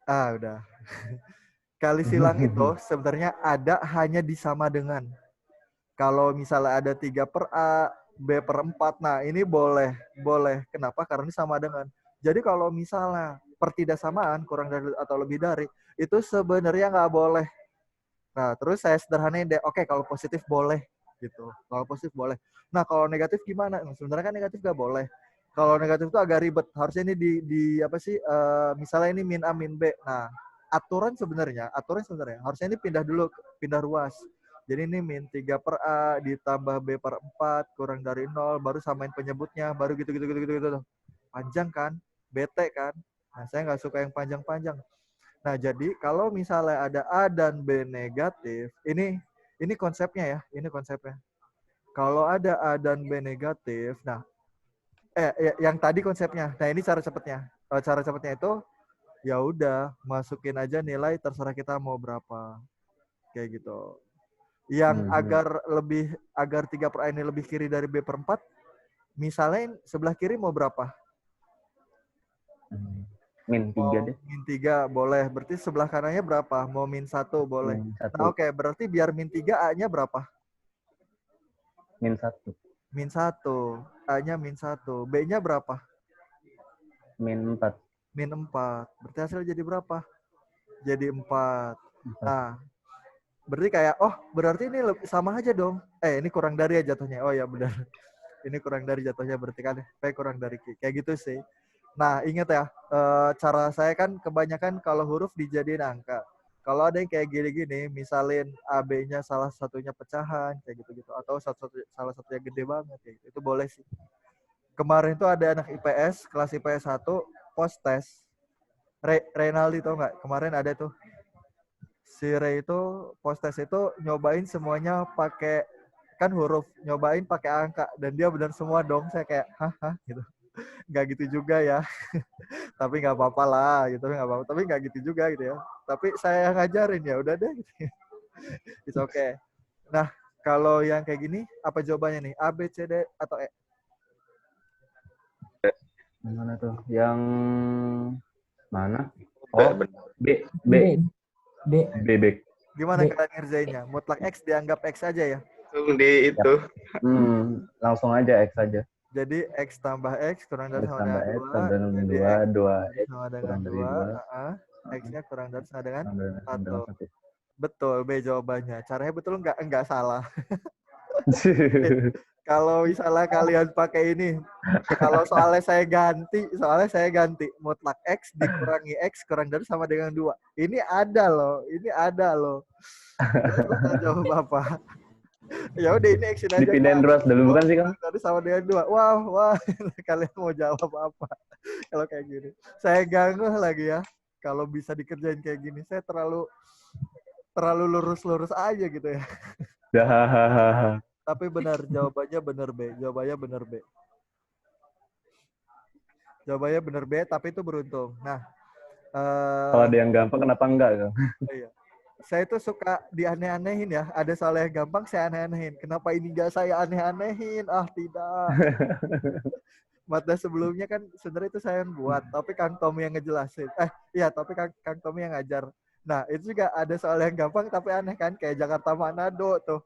Udah. Kali silang itu sebenarnya ada hanya di sama dengan. Kalau misalnya ada 3/A, B/4, nah ini boleh. Kenapa? Karena ini sama dengan. Jadi kalau misalnya pertidaksamaan kurang dari atau lebih dari, itu sebenarnya nggak boleh. Nah, terus saya sederhanain deh, oke kalau positif boleh gitu. Kalau positif boleh. Nah, kalau negatif gimana? Nah, sebenarnya kan negatif nggak boleh. Kalau negatif itu agak ribet. Harusnya ini di apa sih? Misalnya ini min A min B. Nah, aturan sebenarnya harusnya ini pindah ruas. Jadi ini min 3/A ditambah B/4 kurang dari 0 baru samain penyebutnya baru gitu. Panjang kan? Bete kan? Nah, saya nggak suka yang panjang-panjang. Nah, jadi kalau misalnya ada A dan B negatif, ini konsepnya ya, ini konsepnya. Kalau ada A dan B negatif, nah yang tadi konsepnya. Nah, ini cara cepatnya. Cara cepatnya itu ya udah masukin aja nilai terserah kita mau berapa. Kayak gitu. Yang agar 3/A ini lebih kiri dari B/4, misalnya sebelah kiri mau berapa? Min 3 deh. Min 3 boleh. Berarti sebelah kanannya berapa? Mau min 1 boleh. Nah, oke. Berarti biar min 3 A-nya berapa? Min 1. Min 1. A-nya min 1. B-nya berapa? Min 4. Min 4. Berarti hasil jadi berapa? Jadi 4. Nah, berarti kayak, berarti ini sama aja dong. Ini kurang dari ya jatuhnya. Oh ya benar. Ini kurang dari jatuhnya berarti kan. P kurang dari Q. Kayak gitu sih. Nah, ingat ya, cara saya kan kebanyakan kalau huruf dijadiin angka. Kalau ada yang kayak gini-gini, misalin AB-nya salah satunya pecahan, kayak gitu-gitu. Atau salah satunya gede banget, kayak gitu. Itu boleh sih. Kemarin tuh ada anak IPS, kelas IPS 1, post test. Renaldi tau nggak? Kemarin ada tuh. Si Ray itu post test itu nyobain semuanya pakai, kan huruf, nyobain pakai angka. Dan dia benar semua dong. Saya kayak, hah gitu. Nggak gitu juga ya. Tapi nggak apa-apa lah gitu, nggak apa-apa. Tapi nggak gitu juga gitu ya. Tapi saya ngajarin ya udah deh. Gitu. It's okay. Nah, kalau yang kayak gini, apa jawabannya nih? A, B, C, D, atau E? Mana tuh? Yang mana? Oh, B. Gimana kalian ngerjainnya? Mutlak X dianggap X aja ya? Di itu. Langsung aja X aja. Jadi X tambah X kurang dari sama dengan 2. Jadi X 2X sama dengan kurang dari 2. X-nya kurang dari sama dengan 1. Betul, B jawabannya. Caranya betul enggak salah. Kalau misalnya kalian pakai ini, kalau soalnya saya ganti mutlak X dikurangi X kurang dari sama dengan 2. Ini ada loh. Terus jawab apa? Ya udah ini action aja. Dipindahin ruas dulu bukan sih, Kang? Tadi sama dengan 2. Wah. Kalian mau jawab apa? Kalau kayak gini. Saya ganggu lagi ya. Kalau bisa dikerjain kayak gini, saya terlalu lurus-lurus aja gitu ya. Tapi benar, jawabannya benar B. Jawabannya benar B, tapi itu beruntung. Nah, kalau ada yang gampang kenapa enggak, Kang? Iya. Saya tuh suka dianeh-anehin ya. Ada soal yang gampang saya aneh-anehin. Kenapa ini enggak saya aneh-anehin? Tidak. Materi sebelumnya kan sebenarnya itu saya yang buat, tapi Kang Tommy yang ngejelasin. Tapi Kang Tommy yang ngajar. Nah, itu juga ada soal yang gampang tapi aneh kan, kayak Jakarta Manado tuh.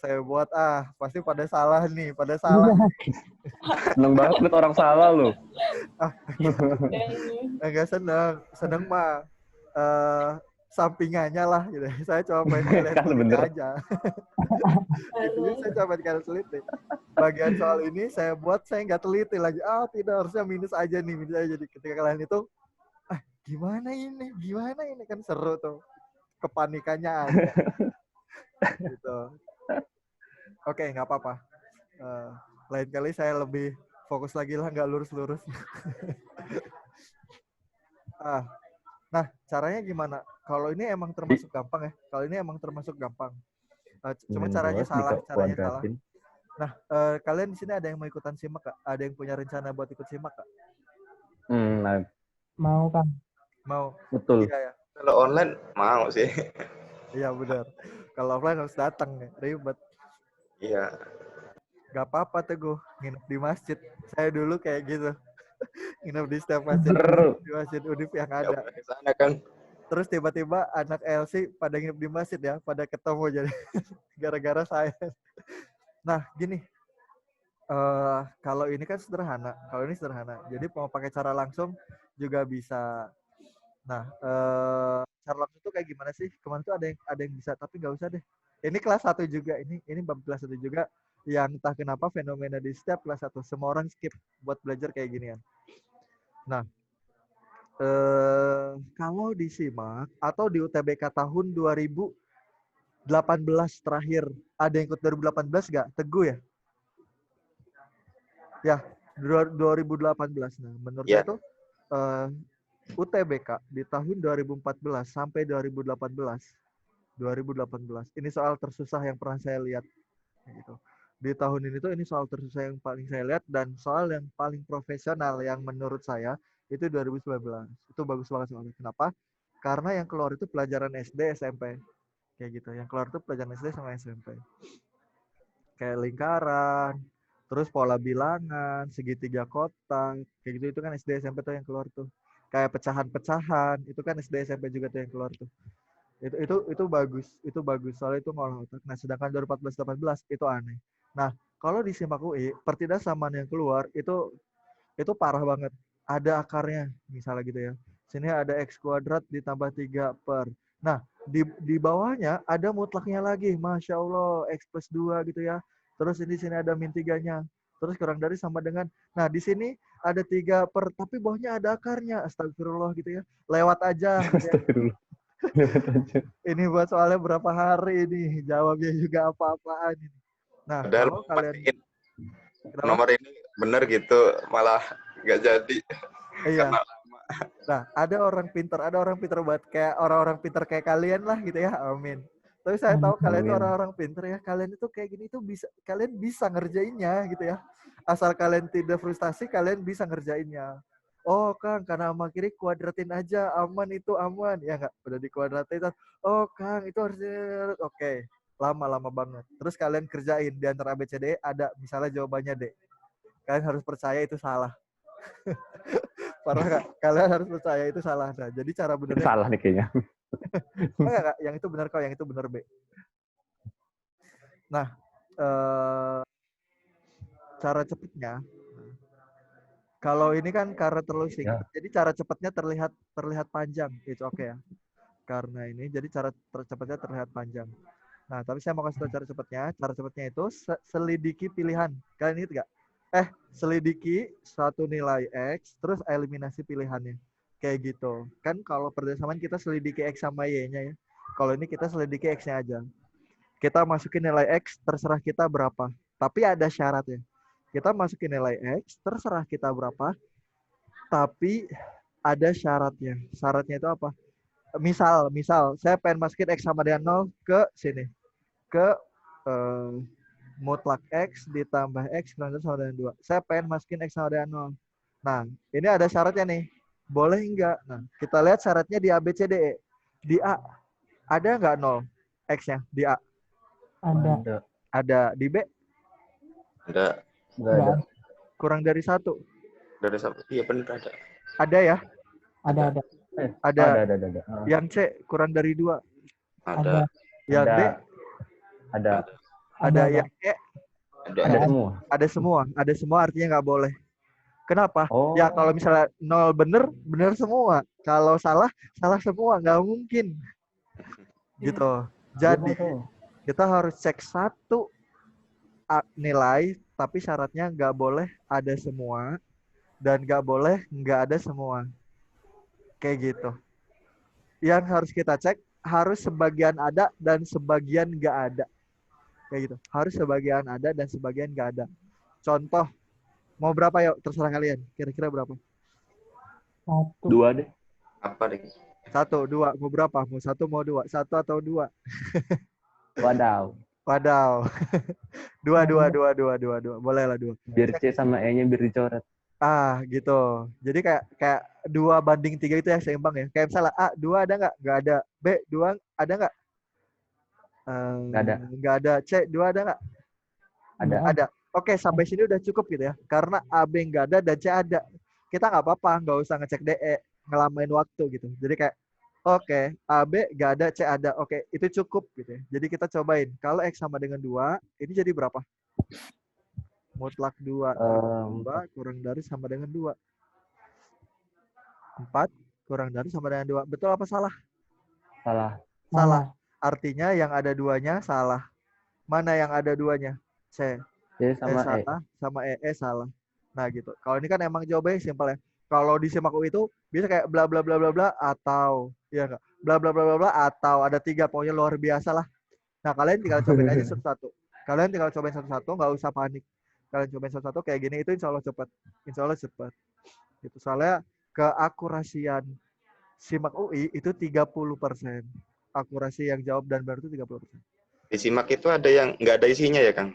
Saya buat pasti pada salah nih. Seneng banget liat orang salah loh. Enggak seneng mah sampingannya lah gitu. Saya cuma pengen kalian Kan teliti bener aja. Intinya saya cuma pengen kalian teliti. Bagian soal ini saya buat, saya nggak teliti lagi. Tidak, harusnya minus aja nih. Jadi ketika kalian itu gimana ini kan seru tuh, kepanikannya ada. Gitu. Oke, nggak apa-apa. Lain kali saya lebih fokus lagi lah, nggak lurus-lurus. Nah, caranya gimana? Kalau ini emang termasuk gampang ya. Cuma caranya salah. Nah, kalian di sini ada yang mau ikutan simak Kak? Ada yang punya rencana buat ikut simak Kak? Mau Kang. Mau. Betul. Iya ya. Kalau online mau sih. Iya benar. Kalau offline harus datang ya, ribet. Iya. Gak apa-apa Teguh, nginep di masjid. Saya dulu kayak gitu. nginep di setiap masjid, Seru. di masjid Univ yang Nggak ada. pernah ke sana kan. Terus tiba-tiba anak LC pada nginep di masjid ya, pada ketemu jadi gara-gara saya. Nah, gini, kalau ini kan sederhana, kalau ini sederhana. Jadi mau pakai cara langsung juga bisa. Nah, cara langsung itu kayak gimana sih? Kemarin tuh ada yang bisa, tapi nggak usah deh. Ini kelas 1 juga, ini bab kelas 1 juga yang entah kenapa fenomena di setiap kelas 1 semua orang skip buat belajar kayak ginian. Nah, kalau disimak atau di UTBK tahun 2018 terakhir, ada yang ikut 2018 nggak? Teguh ya? Ya, 2018. Nah, menurut Ya. saya tuh UTBK di tahun 2014 sampai 2018. Ini soal tersusah yang pernah saya lihat gitu. Di tahun ini tuh ini soal tersusah yang paling saya lihat dan soal yang paling profesional yang menurut saya itu 2019. Itu bagus banget soalnya. Kenapa? Karena yang keluar itu pelajaran SD, SMP. Kayak gitu. Yang keluar itu pelajaran SD sama SMP. Kayak lingkaran, terus pola bilangan, segitiga kotak, kayak gitu itu kan SD SMP tuh yang keluar tuh. Kayak pecahan-pecahan, itu kan SD SMP juga tuh yang keluar tuh. Itu bagus soalnya itu ngolah otak. Nah, sedangkan 2014-18 itu aneh. Nah, kalau di SIMAK UI, pertidasamaan yang keluar itu parah banget. Ada akarnya, misalnya gitu ya. Sini ada X kuadrat ditambah 3 per. Nah, di bawahnya ada mutlaknya lagi. Masya Allah, X plus 2 gitu ya. Terus di sini ada min 3-nya. Terus kurang dari sama dengan. Nah, di sini ada 3 per, tapi bawahnya ada akarnya. Astagfirullah gitu ya. Lewat aja. Gitu ya. Astagfirullah. Ini buat soalnya berapa hari ini. Jawabnya juga apa-apaan ini. Nah, Padahal kalau kalian. Kenapa? nomor ini bener gitu, malah nggak jadi. Iya. Karena Nah, ada orang pinter buat kayak orang-orang pinter kayak kalian lah gitu ya, amin. Tapi saya tahu kalian itu Amin. orang-orang pinter ya, kalian itu kayak gini tuh kalian bisa ngerjainnya gitu ya. Asal kalian tidak frustasi, kalian bisa ngerjainnya. Oh Kang, karena sama kiri kuadratin aja, aman itu aman. Ya nggak, udah dikuadratin. Oh Kang, itu harusnya, oke. Lama-lama banget. Terus kalian kerjain, di antara A, B, C, D ada misalnya jawabannya D. Kalian harus percaya itu salah. Parah Kak, kalian harus percaya itu salah. Nah, jadi cara Itu benernya salah nih kayaknya. enggak Kak, yang itu benar kok, yang itu benar B. Nah, cara cepatnya kalau ini kan karena terlalu singkat, jadi cara cepatnya terlihat panjang. Itu oke ya. Karena ini jadi cara cepatnya terlihat panjang. Nah, tapi saya mau kasih tahu cara cepatnya. Cara cepatnya itu selidiki pilihan. Kalian ingat nggak? Selidiki satu nilai X, terus eliminasi pilihannya. Kayak gitu. Kan kalau persamaan kita selidiki X sama Y-nya ya. Kalau ini kita selidiki X-nya aja. Kita masukin nilai X, terserah kita berapa. Tapi ada syaratnya. Kita masukin nilai X, terserah kita berapa. Tapi ada syaratnya. Syaratnya itu apa? Misal, saya pengen masukin X sama dengan 0 ke sini. Ke mutlak X ditambah X kurang dari sama dengan 2. Saya pengen masukin X sama dengan 0. Nah, ini ada syaratnya nih. Boleh enggak? Nah, kita lihat syaratnya di A, B, C, D, E. Di A, ada enggak 0 X-nya? Di A? Ada. Ada. Di B? ada Nggak ada. Kurang dari 1. dari sampai iya bener ada. Ada ya? Ada. Ada. Ada. Yang C kurang dari 2. Ada. Yang D? Ada. Yang E? Ada semua. Ada semua artinya nggak boleh. Kenapa? Oh. Ya kalau misalnya 0 bener semua. Kalau salah semua. Nggak mungkin. Gitu. Jadi kita harus cek satu nilai, tapi syaratnya nggak boleh ada semua dan nggak boleh nggak ada semua. Kayak gitu. Yang harus kita cek harus sebagian ada dan sebagian nggak ada. Kayak gitu. Harus sebagian ada dan sebagian nggak ada. Contoh, mau berapa yuk? Terserah kalian. Kira-kira berapa? 1. 2 deh. Apa deh? 1, 2. Mau berapa? Mau 1, mau 2? 1 atau 2? Wadaw. 2. Boleh lah 2. Biar C sama E-nya biar dicoret. Gitu. Jadi kayak 2:3 itu ya seimbang ya. Kayak misalnya A, 2 ada nggak? Nggak ada. B, 2 ada nggak? Nggak ada. C, 2 ada nggak? Ada. Ada. Oke, sampai sini udah cukup gitu ya. Karena A, B nggak ada dan C ada. kita nggak apa-apa, nggak usah ngecek DE, ngelamain waktu gitu. Jadi kayak, oke, AB nggak ada, C ada. Oke, itu cukup gitu ya. Jadi kita cobain. Kalau X sama dengan 2, ini jadi berapa? Mutlak 2 tambah 2 kurang dari sama dengan 2. 4 kurang dari sama dengan 2. Betul apa salah? Salah. Salah. Artinya yang ada 2-nya salah. Mana yang ada 2-nya? C. Jadi sama E. Salah. Sama E salah. Nah gitu. Kalau ini kan emang jawabannya simpel ya. Kalau di SIMAK UI itu bisa kayak bla bla bla bla bla atau ya enggak? Bla bla bla bla bla atau ada 3, pokoknya luar biasa lah. Nah, kalian tinggal cobain aja satu-satu. Kalian tinggal cobain satu-satu, nggak usah panik. Kalian cobain satu-satu kayak gini, itu insya Allah cepat. Insya Allah cepat. Gitu. Soalnya keakurasian SIMAK UI itu 30%. Akurasi yang jawab dan benar itu 30%. Di SIMAK itu ada yang nggak ada isinya ya, Kang?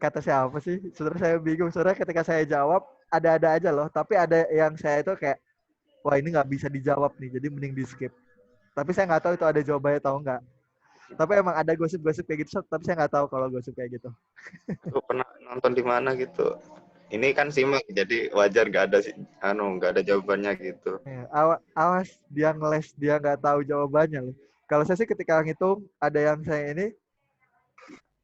Kata siapa sih? Sebenarnya saya bingung. Sebenarnya ketika saya jawab, ada-ada aja loh. Tapi ada yang saya itu kayak, wah ini nggak bisa dijawab nih, jadi mending di skip. Tapi saya nggak tahu itu ada jawabannya atau enggak. Tapi emang ada gosip-gosip kayak gitu, tapi saya nggak tahu kalau gosip kayak gitu. Aku pernah nonton di mana gitu. Ini kan SIMAK, jadi wajar nggak ada nggak ada jawabannya gitu. Ya, awas dia ngeles, dia nggak tahu jawabannya loh. Kalau saya sih ketika ngitung, ada yang saya ini,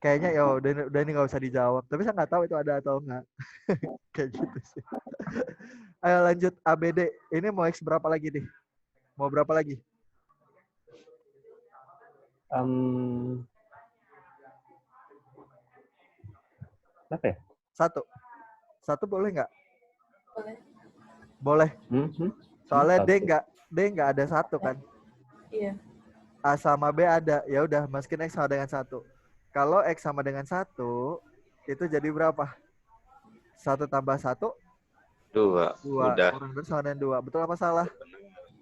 kayaknya ya udah ini nggak usah dijawab. Tapi saya nggak tahu itu ada atau enggak. Kayak gitu sih. Ayo lanjut ABD. Ini mau X berapa lagi nih? Mau berapa lagi? Apa ya? Satu boleh nggak? Boleh. Boleh. Soalnya D nggak ada satu kan? Iya. A sama B ada. Ya udah, masukin X sama dengan 1. Kalau X sama dengan 1, itu jadi berapa? 1 tambah 1? 2. 2. Udah. Kurang dari sama dengan 2. Betul apa salah?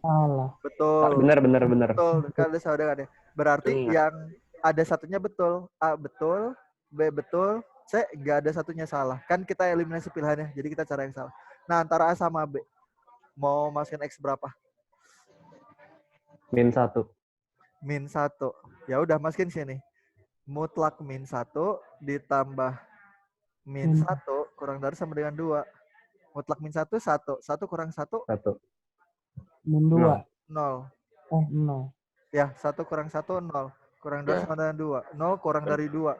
Salah. Betul. Benar. Betul. Kan ada sama dengan ya. Berarti Benar. yang ada satunya betul. A betul, B betul, C nggak ada satunya salah. Kan kita eliminasi pilihannya. Jadi kita cara yang salah. Nah, antara A sama B. Mau masukin X berapa? -1. -1. Ya udah, masukin sini. Mutlak -1 ditambah -1 kurang dari sama dengan 2. Mutlak -1 1. 1 kurang 1 1. -2. 0. 0. Ya, 1 kurang 1 0. Kurang dari sama dengan 2. 0 kurang dari 2.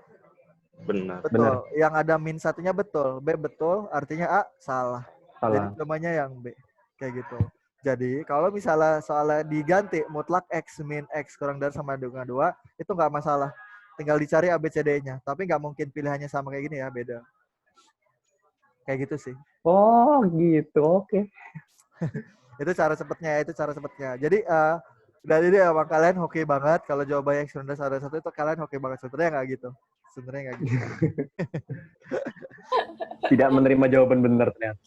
Benar. Betul. Benar. Yang ada -1-nya betul. B betul, artinya A salah. Jadi jawabannya yang B. Kayak gitu. Jadi kalau misalnya soalnya diganti mutlak X min X kurang dari sama dengan 2, itu nggak masalah. Tinggal dicari ABCD-nya. Tapi nggak mungkin pilihannya sama kayak gini ya, beda. Kayak gitu sih. Oh gitu, oke. Itu cara cepetnya. Jadi dari ini emang kalian hoki banget. Kalau jawabannya X kurang dari sama dengan 1 itu kalian hoki banget. Sebenarnya nggak gitu. Tidak menerima jawaban benar ternyata.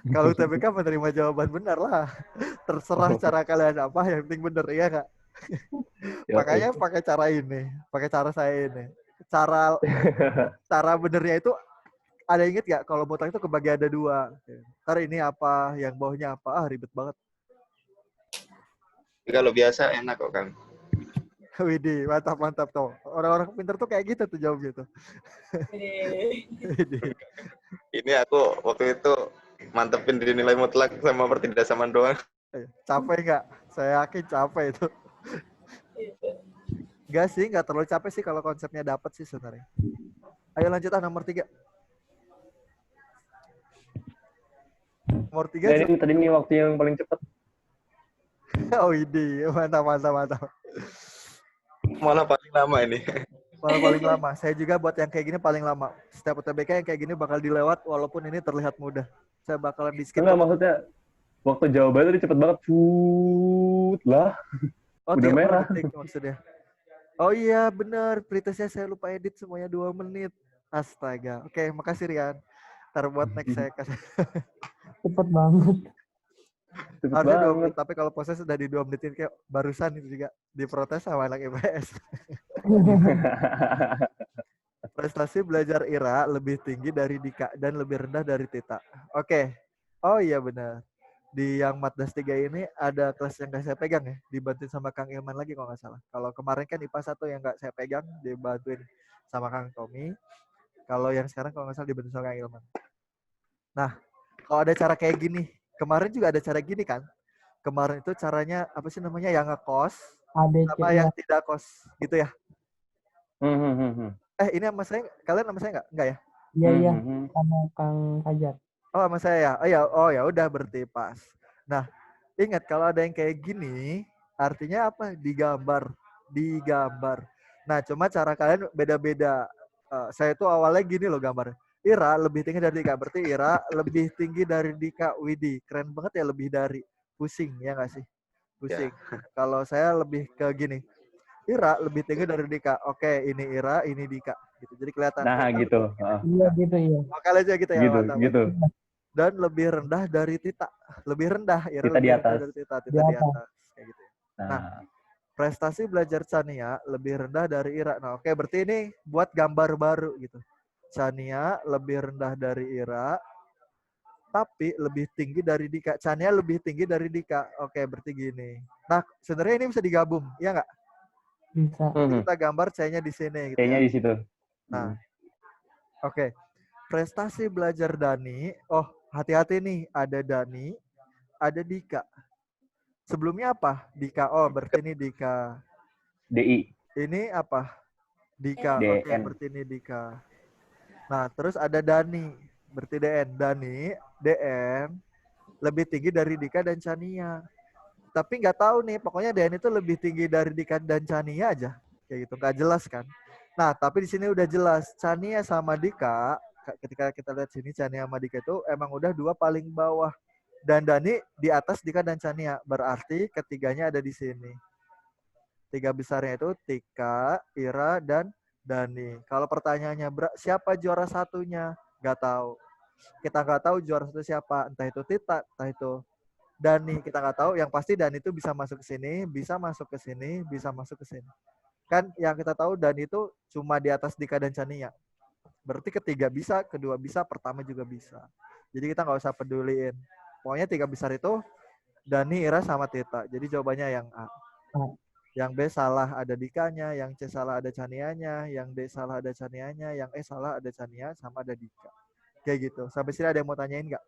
Kalau TBK menerima jawaban benar lah. Terserah cara kalian apa, yang penting benar, iya nggak? Makanya pakai cara ini, pakai cara saya ini. Cara benernya itu ada, inget nggak? Kalau mutlak itu kebagi ada 2. Ntar ini apa, yang bawahnya apa? Ribet banget. Tapi kalau biasa enak kok, Kang. Widih, mantap tuh. Orang-orang pintar tuh kayak gitu tuh jawabnya tuh. Ini aku waktu itu mantepin di nilai mutlak sama pertidaksamaan doang. Capek nggak? Saya yakin capek itu. Enggak sih, nggak terlalu capek sih kalau konsepnya dapat sih sebenarnya. Ayo lanjut nomor 3. Nomor 3. Jadi tadi ini waktu yang paling cepat. Oh ini, mantap. Malah paling lama ini. Malah paling lama. Saya juga buat yang kayak gini paling lama. Setiap UTBK yang kayak gini bakal dilewat walaupun ini terlihat mudah. Saya bakalan di skip. Enggak, maksudnya waktu jawabannya tadi cepet banget. Cut lah. Oh, Udah merah. detik maksudnya. Oh iya bener, pretestnya saya lupa edit semuanya 2 menit. Astaga. Oke, makasih Rian. Ntar buat next saya kasih. Cepet banget. Harusnya 2 menit, tapi kalau proses sudah di 2 menit ini kayak barusan itu juga diprotes sama anak IPS. Prestasi belajar Ira lebih tinggi dari Dika dan lebih rendah dari Tita. Oke. Oh iya benar. Di yang Matdas 3 ini ada kelas yang nggak saya pegang ya. Dibantuin sama Kang Ilman lagi kalau nggak salah. Kalau kemarin kan IPA 1 yang nggak saya pegang, dibantuin sama Kang Tommy. Kalau yang sekarang kalau nggak salah dibantuin sama Kang Ilman. Nah, kalau ada cara kayak gini, kemarin juga ada cara gini kan? Kemarin itu caranya apa sih namanya yang ngekos ADC sama ya. yang tidak kos gitu ya. Hmm. Ini sama saya, kalian sama saya nggak? Nggak ya? Iya iya Hmm. sama Kang Fajar. Oh sama saya ya. Oh ya udah berarti pas. Nah, ingat kalau ada yang kayak gini, artinya apa? Digambar. Nah, cuma cara kalian beda-beda. Saya tuh awalnya gini loh gambar. Ira lebih tinggi dari Dika. Berarti Ira lebih tinggi dari Dika. Widih, keren banget ya lebih dari. Pusing ya nggak sih? Pusing. Kalau saya lebih ke gini. Ira lebih tinggi dari Dika. Oke, ini Ira, ini Dika. Gitu. Jadi kelihatan. Nah, gitu. Iya gitu ya. Oke aja gitu ya. Gitu, Mantap. gitu. Dan lebih rendah dari Tita. Lebih rendah. Ira Tita di lebih rendah atas. dari Tita. Di atas. Kayak gitu ya. Nah, Prestasi belajar Chania lebih rendah dari Ira. Nah, oke, berarti ini buat gambar baru gitu. Chania lebih rendah dari Ira, tapi lebih tinggi dari Dika. Chania lebih tinggi dari Dika. Oke, berarti gini. Nah, sebenarnya ini bisa digabung, ya nggak? Bisa. Jadi kita gambar C-nya di sini gitu kayaknya ya. di situ. Nah, oke. Prestasi belajar Dani. Oh, hati-hati nih. Ada Dani, ada Dika. Sebelumnya apa? Dika. Oh, berarti ini Dika. DI. Ini apa? Dika. Oke, DN. berarti ini Dika. Nah, terus ada Dani. Berarti DN. DN lebih tinggi dari Dika dan Chania. Tapi nggak tahu nih, pokoknya DN itu lebih tinggi dari Dika dan Chania aja. Kayak gitu, nggak jelas kan. Nah, tapi di sini udah jelas. Chania sama Dika, ketika kita lihat sini, Chania sama Dika itu emang udah dua paling bawah. Dan Dani di atas Dika dan Chania. Berarti ketiganya ada di sini. Tiga besarnya itu Tika, Ira, dan Dani. Kalau pertanyaannya siapa juara satunya? Gak tahu. Kita nggak tahu juara satu siapa. Entah itu Tita, entah itu Dani. Kita nggak tahu. Yang pasti Dani itu bisa masuk ke sini, bisa masuk ke sini, bisa masuk ke sini. Kan yang kita tahu Dani itu cuma di atas Dika dan Chania. Berarti ketiga bisa, kedua bisa, pertama juga bisa. Jadi kita nggak usah peduliin. Pokoknya tiga besar itu Dani, Ira, sama Tita. Jadi jawabannya yang A. Yang B salah ada Dikanya, yang C salah ada Chanianya, yang D salah ada Chanianya, yang E salah ada Chania sama ada Dika. Kayak gitu. Sampai sini ada yang mau tanyain nggak?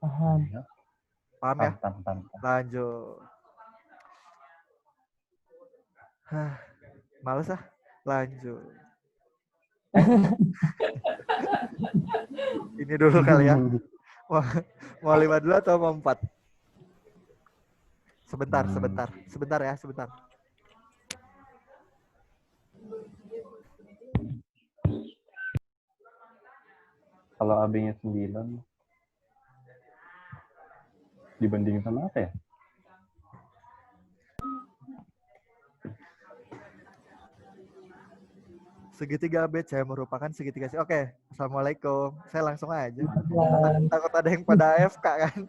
Paham. Paham ya? Paham. Lanjut. Males ah. Lanjut. Ini dulu kali ya. Mau 5 dulu atau mau 4? Sebentar ya, sebentar. Kalau AB-nya 9 dibandingin sama apa ya? Segitiga ABC merupakan segitiga C. Oke, Assalamualaikum. Saya langsung aja. Ya. Takut ada yang pada AFK kan.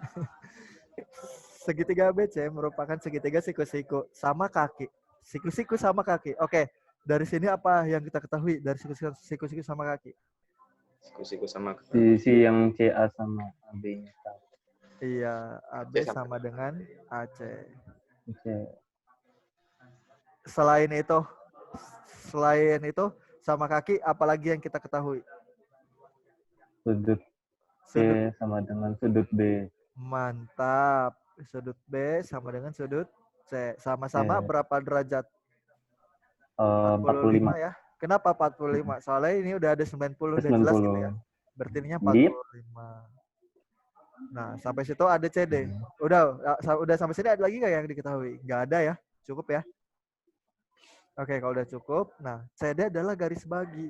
Segitiga ABC merupakan segitiga siku-siku sama kaki. Siku-siku sama kaki. Oke, dari sini apa yang kita ketahui dari siku-siku sama kaki? Siku-siku sama Sisi yang CA sama AB-nya. Iya, AB sama dengan AC. Selain itu sama kaki apalagi yang kita ketahui? Sudut C sama dengan sudut B. Mantap. Sudut B sama dengan sudut C. Sama-sama berapa derajat? 45 ya. Kenapa 45? Soalnya ini udah ada 90 udah jelas gitu ya. Berarti ininya 45. Nah, sampai situ ada CD. Udah sampai sini ada lagi nggak yang diketahui? Nggak ada ya. Cukup ya. Oke, kalau udah cukup. Nah, CD adalah garis bagi.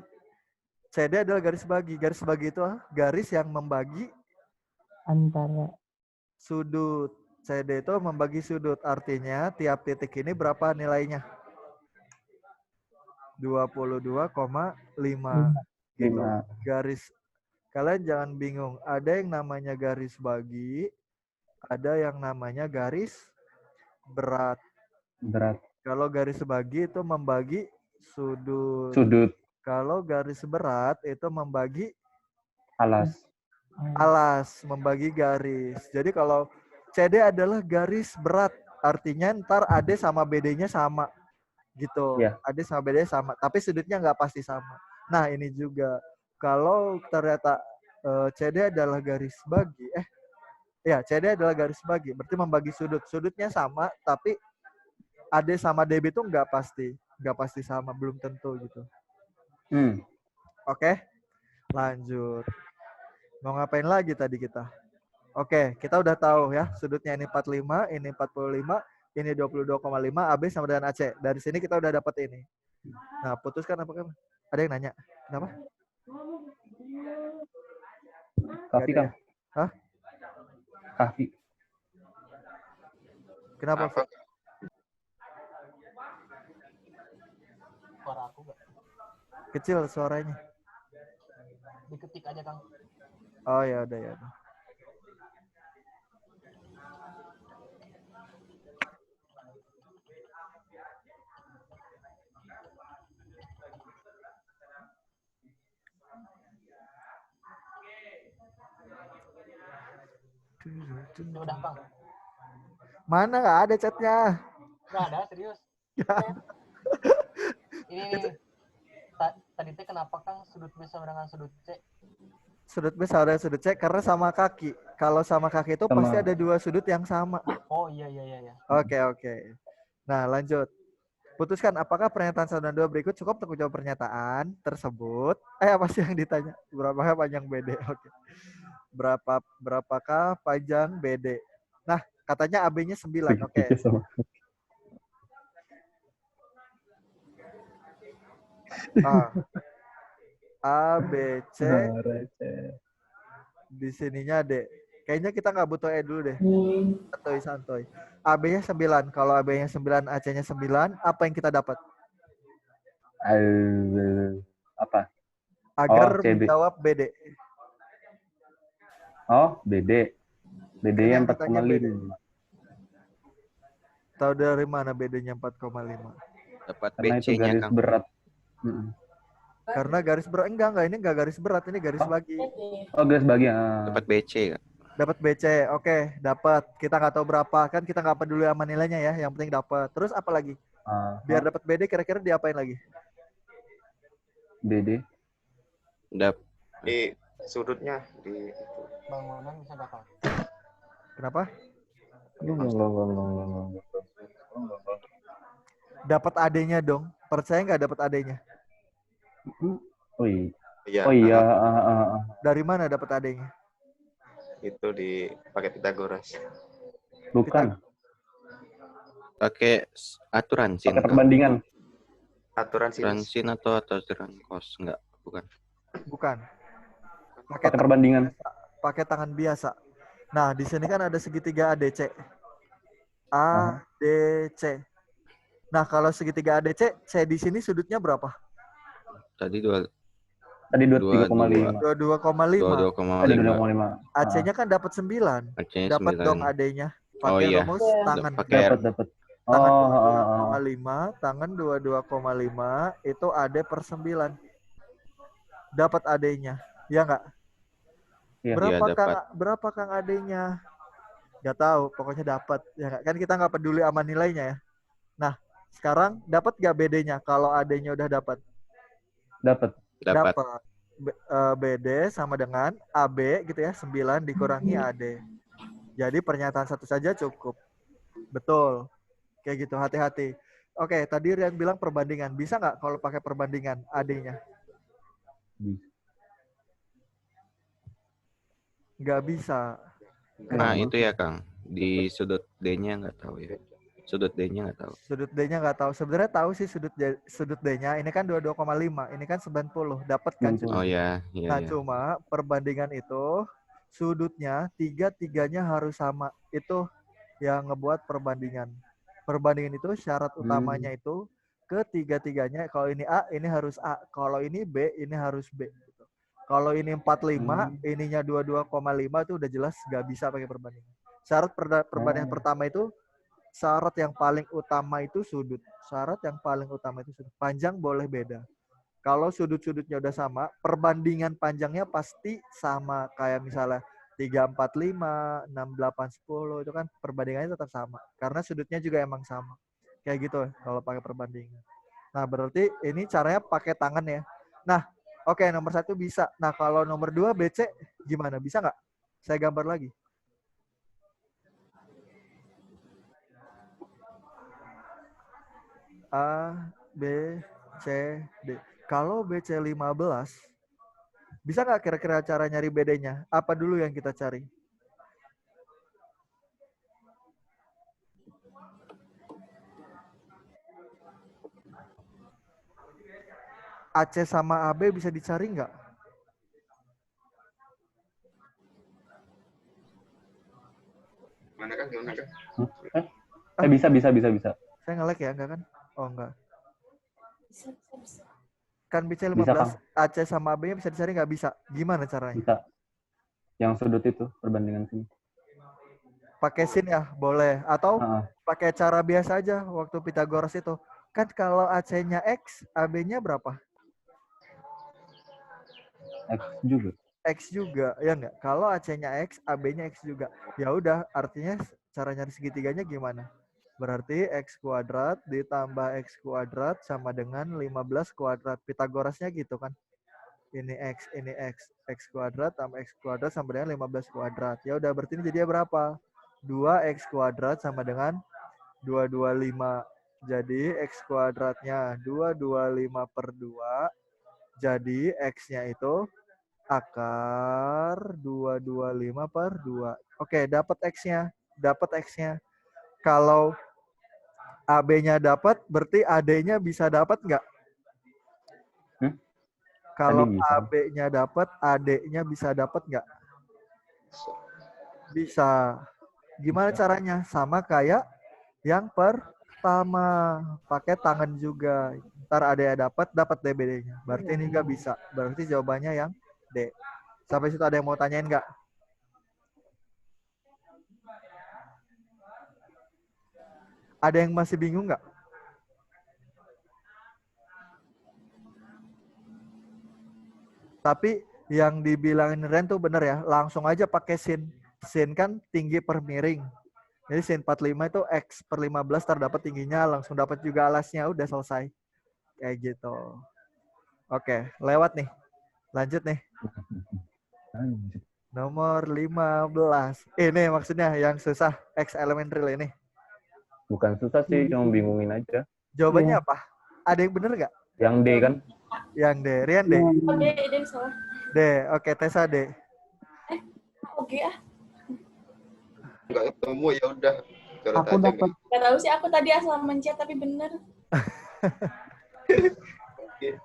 CD adalah garis bagi. Garis bagi itu garis yang membagi Antara sudut. CD itu membagi sudut. Artinya tiap titik ini berapa nilainya? 22,5. Gitu. Garis. Kalian jangan bingung. Ada yang namanya garis bagi. Ada yang namanya garis berat. Kalau garis bagi itu membagi sudut. Kalau garis berat itu membagi alas, membagi garis. Jadi kalau CD adalah garis berat, artinya ntar AD sama BD-nya sama. Gitu. AD sama BD-nya sama, tapi sudutnya nggak pasti sama. Nah, ini juga. Kalau ternyata CD adalah garis bagi. Ya, CD adalah garis bagi. Berarti membagi sudut. Sudutnya sama, tapi AD sama DB itu nggak pasti. Nggak pasti sama, belum tentu gitu. Oke, lanjut. Mau ngapain lagi tadi kita? Oke, kita udah tahu ya. Sudutnya ini 45, ini 45, ini 22,5, AB sama dengan AC. Dari sini kita udah dapat ini. Nah, putuskan apakah ada yang nanya? Kenapa? Kafi, Nggak ada Kang. ya? Hah? Kafi. Kenapa? Apa? Suara aku gak? Kecil suaranya. Diketik aja, Kang. Oh ya udah ya. Udah. Ya udah, Kang. Mana nggak ada chatnya? Nggak ada, serius. Ini tadi teh kenapa, Kang, sudut B sama dengan sudut C? Sudut B sama dengan sudut C karena sama kaki. Kalau sama kaki itu pasti ada dua sudut yang sama. Oh iya. Oke. Nah lanjut. Putuskan apakah pernyataan 1 dan 2 berikut cukup untuk menjawab pernyataan tersebut. Apa sih yang ditanya? Berapakah panjang BD? Oke. Berapakah panjang BD? Nah, katanya AB-nya 9. Oke. A, B, C. Di sininya D. Kayaknya kita nggak butuh E dulu deh. Santuy. AB-nya 9. Kalau AB-nya 9, AC-nya 9, apa yang kita dapat? Apa? Agar CB. menjawab BD. Oh, BD. BD-nya 4,5. Tahu dari mana BD-nya 4,5? Dapat Karena itu BC-nya, garis Kang. berat. Karena garis berat. Enggak. Ini enggak garis berat. Ini garis bagi. Oh, garis bagi. Dapat BC, Kang. Dapat BC. Oke, dapat. Kita nggak tahu berapa. Kan kita nggak peduli sama nilainya ya. Yang penting dapat. Terus apa lagi? Biar dapat BD kira-kira diapain lagi? BD. Di sudutnya di Bangunan bisa gak, Kang? Kenapa? Dapat AD-nya dong. Percaya nggak dapat AD-nya? Oh iya. Iya. Oh iya. Dari mana dapat AD-nya? Itu di pakai Pitagoras. Bukan. Pakai aturan sin. Pakai perbandingan. Aturan Aturan sin atau aturan cos? Enggak, bukan. Pakai perbandingan. Pakai tangan biasa. Nah, di sini kan ada segitiga ADC. ADC. Nah, kalau segitiga ADC, C di sini sudutnya berapa? Tadi 23,5. 22,5. AC-nya kan dapat 9. Dapat dong AD-nya. Pakai rumus tangan. Dapat. Tangan 22,5, tangan 22,5 itu AD per 9. Dapat AD-nya. Ya enggak? Ya, berapa Kang AD-nya? Nggak tahu, pokoknya dapat. Ya enggak? Kan kita nggak peduli sama nilainya ya. Nah, sekarang dapat nggak BD-nya kalau AD-nya udah dapat? Dapat. BD sama dengan AB gitu ya, 9 dikurangi AD. Jadi pernyataan satu saja cukup. Betul. Kayak gitu, hati-hati. Oke, tadi Rian bilang perbandingan. Bisa nggak kalau pakai perbandingan AD-nya? Nggak bisa. Nah, itu ya, Kang. Di sudut D-nya nggak tahu ya. Sudut D-nya nggak tahu. Sudut D-nya nggak tahu. Sebenarnya tahu sih sudut D-nya. Ini kan 22,5. Ini kan 90. Dapat kan? Oh ya. Nah, cuma perbandingan itu sudutnya tiga-tiganya harus sama. Itu yang ngebuat perbandingan. Perbandingan itu syarat utamanya itu ketiga-tiganya. Kalau ini A, ini harus A. Kalau ini B, ini harus B. Gitu. Kalau ini 45, ininya 22,5 itu udah jelas nggak bisa pakai perbandingan. Syarat perbandingan pertama itu syarat yang paling utama itu sudut. Syarat yang paling utama itu sudut. Panjang boleh beda. Kalau sudut-sudutnya udah sama, perbandingan panjangnya pasti sama. Kayak misalnya 3, 4, 5, 6, 8, 10 itu kan perbandingannya tetap sama. Karena sudutnya juga emang sama. Kayak gitu kalau pakai perbandingan. Nah, berarti ini caranya pakai tangan ya. Nah, oke, nomor 1 bisa. Nah, kalau nomor 2 BC Gimana? Bisa nggak? Saya gambar lagi. A, B, C, D. Kalau BC 15, bisa nggak kira-kira cara nyari BD-nya? Apa dulu yang kita cari? AC sama AB bisa dicari nggak? Gimana kan? Gimana kan? Bisa. Saya nge-lag ya, enggak kan? Oh, enggak. Bisa. Kan BC Bisa, 15, Kang. AC sama AB-nya bisa dicari nggak? Bisa. Gimana caranya? Bisa. Yang sudut itu perbandingan sini. Pakai sin ya, boleh. Atau Heeh. pakai cara biasa aja waktu Pythagoras itu. Kan kalau AC-nya X, AB-nya berapa? X juga. X juga, ya enggak? Kalau AC-nya X, AB-nya X juga. Ya udah, artinya cara nyari segitiganya gimana? Berarti X kuadrat ditambah X kuadrat sama dengan 15 kuadrat. Pythagorasnya gitu kan? Ini X. X kuadrat tambah X kuadrat sama dengan 15 kuadrat. Ya udah, berarti ini jadinya berapa? 2X kuadrat sama dengan 225. Jadi X kuadratnya 225 per 2. Jadi X-nya itu akar 225 per 2. Oke, dapat X-nya. Kalau AB-nya dapat, berarti AD-nya bisa dapat nggak? Kalau Tadi bisa. AB-nya dapat, AD-nya bisa dapat nggak? Bisa. Gimana caranya? Sama kayak yang pertama. Pakai tangan juga. Ntar AD-nya dapat DBD-nya. Berarti ini nggak bisa. Berarti jawabannya yang D. Sampai situ ada yang mau tanyain nggak? Ada yang masih bingung nggak? Tapi yang dibilangin Ren tuh bener ya. Langsung aja pakai sin. Sin kan tinggi per miring. Jadi sin 45 itu X per 15 terdapat tingginya. Langsung dapat juga alasnya. Udah selesai. Kayak gitu. Oke, lewat nih. Lanjut nih. Nomor 15. Ini maksudnya yang susah. X elementary ini. Bukan susah sih, cuma bingungin aja. Jawabannya Iya. apa? Ada yang bener nggak? Yang D kan? Yang D. Rian D. Oh, D salah. D. Oke, Tessa D. Oke ah. Nggak ketemu ya udah. Coret Aku aja, dapat nggak? Gak tahu sih, aku tadi asal mencet tapi bener. Oke.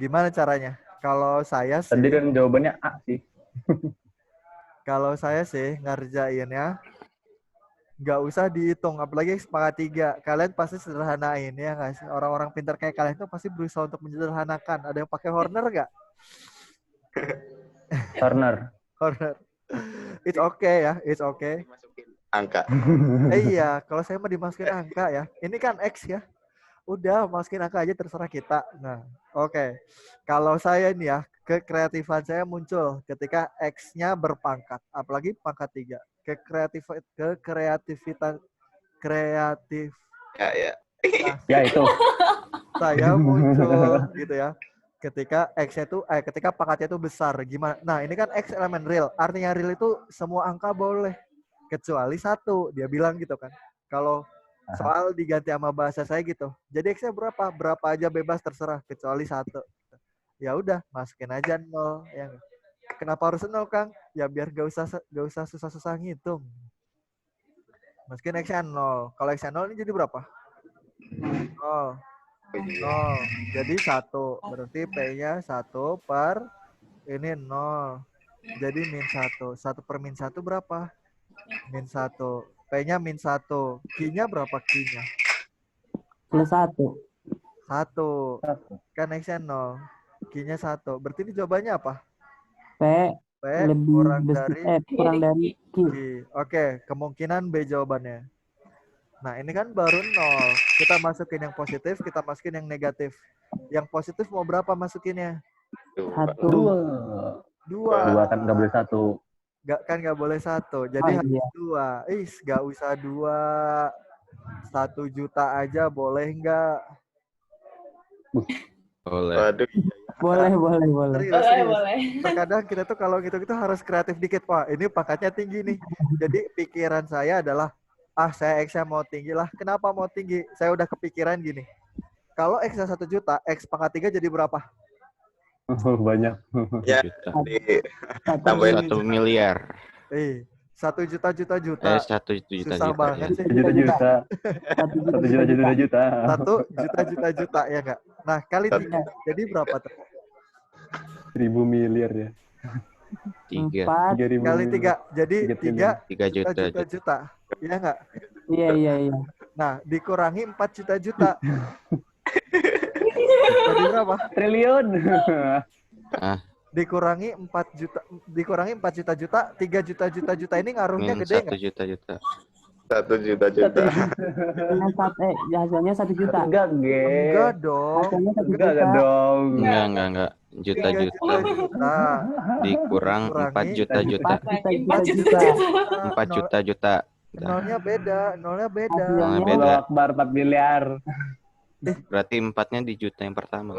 Gimana caranya? Kalau saya sih, Tadi kan jawabannya A sih. ngerjainnya nggak usah dihitung, apalagi pangkat 3. Kalian pasti sederhanain ya nggak sih? Orang-orang pintar kayak kalian tuh pasti berusaha untuk menyederhanakan. Ada yang pakai Horner nggak? Turner. Horner. It's okay ya, it's okay. Masukin angka. Iya, kalau saya mau dimasukin angka ya. Ini kan X ya. Udah, masukin angka aja terserah kita. Nah, oke. Kalau saya ini ya, kekreatifan saya muncul ketika X-nya berpangkat. Apalagi pangkat 3. Kekreativitas kreatif Ya. Ya itu. saya muncul gitu ya. Ketika X-nya itu ketika pangkatnya itu besar. Gimana? Nah, ini kan X elemen real. Artinya real itu semua angka boleh kecuali 1. Dia bilang gitu kan. Kalau soal diganti sama bahasa saya gitu. Jadi X-nya berapa? Berapa aja bebas terserah kecuali 1. Ya udah, masukin aja 0 ya. Kenapa harus 0, Kang? Ya biar gak usah susah-susah ngitung. Masukin X-nya 0. Kalau X-nya 0 ini jadi berapa? 0. 0. Jadi 1. Berarti P-nya 1 per ini 0. Jadi min 1. 1 per min 1 berapa? Min 1. P-nya min 1. Q-nya berapa Q-nya? plus 1. 1. Kan X-nya 0. Q-nya 1. Berarti ini jawabannya apa? P P lebih kurang besar, dari kurang dari Q. Q. Oke, kemungkinan B jawabannya. Nah, ini kan baru 0. Kita masukin yang positif, kita masukin yang negatif. Yang positif mau berapa masukinnya? 1. 2 kan nggak boleh 1. Nggak boleh 1. Jadi Oh, harus iya. 2. Nggak usah 2. 1 juta aja boleh nggak? Boleh. Waduh, Boleh. Serius, Boleh, serius. boleh. Terkadang kita tuh kalau gitu-gitu harus kreatif dikit. Wah, ini pangkatnya tinggi nih. Jadi pikiran saya adalah, saya X-nya mau tinggi lah. Kenapa mau tinggi? Saya udah kepikiran gini. Kalau X-nya 1 juta, X pangkat 3 jadi berapa? Banyak. ya Juta. tambahin 1 miliar. 1 juta. 1 juta Susah juta banget ya. sih. Juta. 1 juta. 1 juta ya nggak? Nah, kali 3. Jadi berapa tuh? 1.000 miliar ya. 3. 4. 3.000 Kali 3. Jadi 3 3 juta. juta. Iya nggak? Iya. Nah, dikurangi 4 juta. Jadi berapa? Triliun. Dikurangi 4 juta, 3 juta ini ngaruhnya Min gede 1 nggak? juta. 1 juta. Hasilnya 1 juta. Enggak, Enggak dong. Hasilnya 1 Enggak juta. dong. Enggak. 3 Juta. juta. Dikurang 4 juta. 4 juta. 4 juta. Nolnya beda. Nolnya Hasilnya beda. Allah Akbar 4 miliar. Berarti 4-nya di juta yang pertama.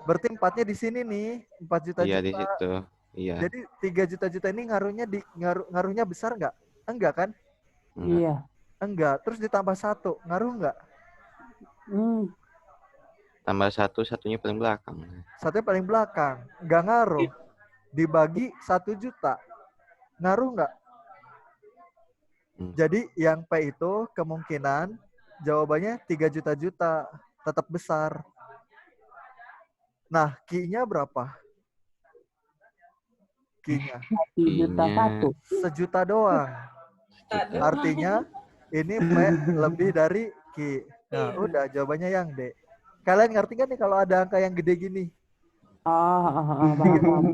Berarti 4-nya di sini nih. 4 juta. Iya, di situ. Iya. Jadi 3 juta ini ngaruhnya besar nggak? Enggak kan? iya. Enggak. Terus ditambah 1, ngaruh nggak? Tambah 1, satunya paling belakang. 1-nya paling belakang. Nggak ngaruh. Dibagi 1 juta. Ngaruh nggak? Jadi yang P itu kemungkinan jawabannya 3 juta. Tetap besar. Nah, Q-nya berapa? Q-nya 1 juta 1. 1 juta doang. Artinya ini P lebih dari Q. Nah, udah jawabannya yang D. Kalian ngerti kan nih kalau ada angka yang gede gini? Paham.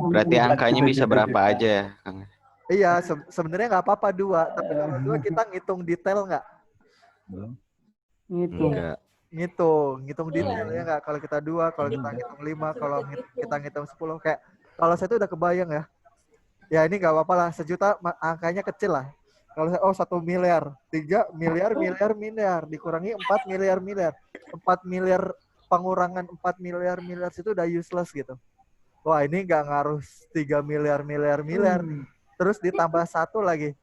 Berarti angkanya bisa berapa aja ya, Kang? Iya, sebenarnya nggak apa-apa 2. Tapi kalau 2 kita ngitung detail nggak? Gitu. Enggak. Ngitung detail ya nggak? Kalau kita 2, kalau kita ngitung 5, kalau kita ngitung 10. Kayak kalau saya tuh udah kebayang ya. Ya ini nggak apa-apa lah. 1 juta angkanya kecil lah. Kalau saya 1 miliar, 3 miliar, dikurangi 4 miliar. 4 miliar pengurangan 4 miliar itu udah useless gitu. Wah, ini nggak ngaruh 3 miliar. Terus ditambah 1 lagi.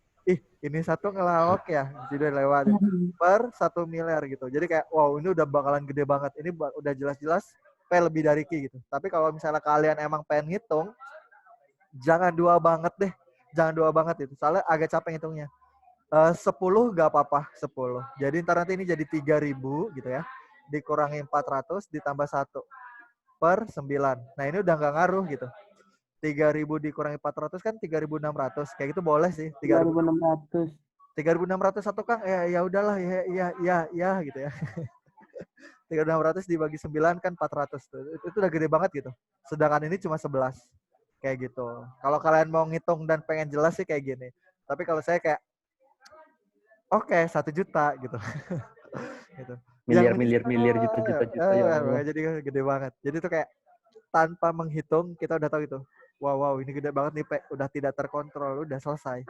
Ini 1 ngelawak ya. Jadi lewat per 1 miliar gitu. Jadi kayak wow, ini udah bakalan gede banget. Ini udah jelas-jelas P lebih dari Q gitu. Tapi kalau misalnya kalian emang pengen ngitung, jangan 2 banget deh. Jangan 2 banget itu. Soalnya agak capek ngitungnya. 10 nggak apa-apa, 10. Jadi ntar nanti ini jadi 3.000 gitu ya. Dikurangi 400 ditambah 1 per 9. Nah, ini udah nggak ngaruh gitu. 3.000 dikurangi 400 kan 3.600. Kayak gitu boleh sih. 3.600. 3.600 satu Kang. Ya udahlah ya gitu ya. 3.600 dibagi 9 kan 400 tuh. Itu udah gede banget gitu. Sedangkan ini cuma 11. Kayak gitu. Kalau kalian mau ngitung dan pengen jelas sih kayak gini. Tapi kalau saya kayak oke, 1 juta gitu. Gitu. Miliar, juta. Ya Allah. Jadi gede banget. Jadi tuh kayak tanpa menghitung kita udah tahu itu. Wow, ini gede banget nih, Pe. Udah tidak terkontrol, udah selesai.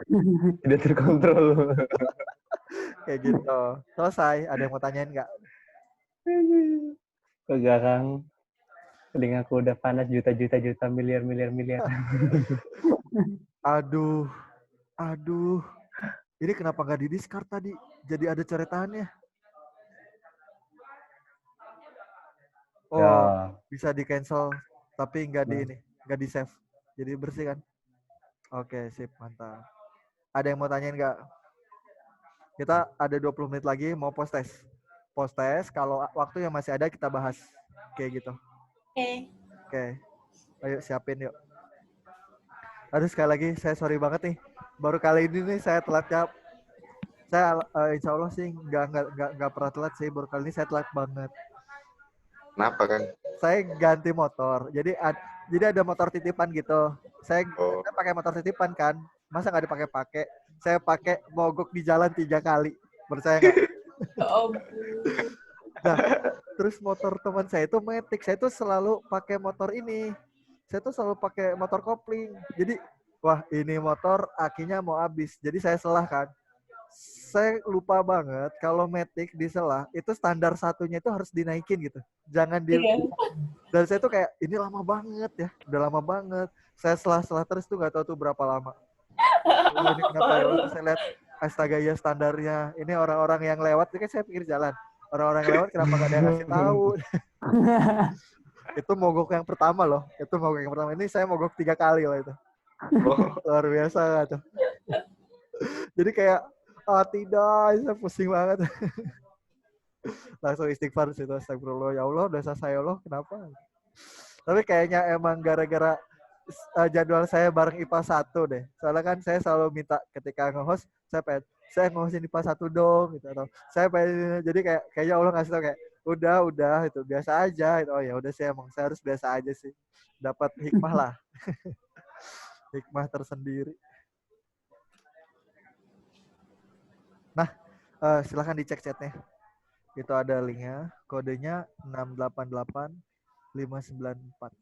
Tidak terkontrol. Kayak gitu. Selesai. Ada yang mau tanyain nggak? Enggak, Kang. Telingaku udah panas juta, miliar. Aduh. Ini kenapa nggak di-discard tadi? Jadi ada coretannya. Oh, Ya. bisa di-cancel. Tapi nggak di-save. Jadi bersih kan? Oke, sip. Mantap. Ada yang mau tanyain nggak? Kita ada 20 menit lagi mau post test. Post test, kalau waktu yang masih ada kita bahas. Kayak gitu. Oke. Ayo siapin yuk. Aduh, sekali lagi saya sorry banget nih. Baru kali ini nih saya telatnya. Saya insya Allah sih nggak pernah telat sih. Baru kali ini saya telat banget. Kenapa, Kang? Saya ganti motor. Jadi ada motor titipan gitu. Saya pakai motor titipan kan. Masa nggak dipakai-pakai? Saya pakai mogok di jalan 3 kali. Percaya nggak? Nah, terus motor teman saya itu Matic. Saya tuh selalu pakai motor ini. Saya tuh selalu pakai motor kopling. Jadi, wah ini motor akinya mau habis. Jadi saya selah kan. Saya lupa banget kalau Matic di selah itu standar satunya itu harus dinaikin gitu. Jangan di Iya. dan saya tuh kayak ini lama banget ya, udah lama banget. Saya selah terus tuh nggak tahu tuh berapa lama. Allah, ini kenapa ya Allah? Terus saya lihat astaga ya standarnya. Ini orang-orang yang lewat, ini kan saya pikir jalan. Orang-orang yang lewat kenapa nggak ada yang ngasih tahu? Itu mogok yang pertama loh. Itu mogok yang pertama. Ini saya mogok 3 kali loh itu. Oh, Luar biasa nggak tuh. Jadi kayak tidak, saya pusing banget. Langsung istighfar situ, astagfirullah, ya Allah, dosa saya Allah, kenapa? Tapi kayaknya emang gara-gara jadwal saya bareng IPA 1 deh. Soalnya kan saya selalu minta ketika nge-host, saya nge-hostin IPA 1 dong gitu, atau saya pengen, jadi kayaknya Allah ngasih tau kayak udah itu biasa aja itu. Oh ya udah, saya harus biasa aja sih. Dapat hikmah lah. Hikmah tersendiri. Nah, silahkan dicek chatnya. Itu ada linknya, kodenya 688594.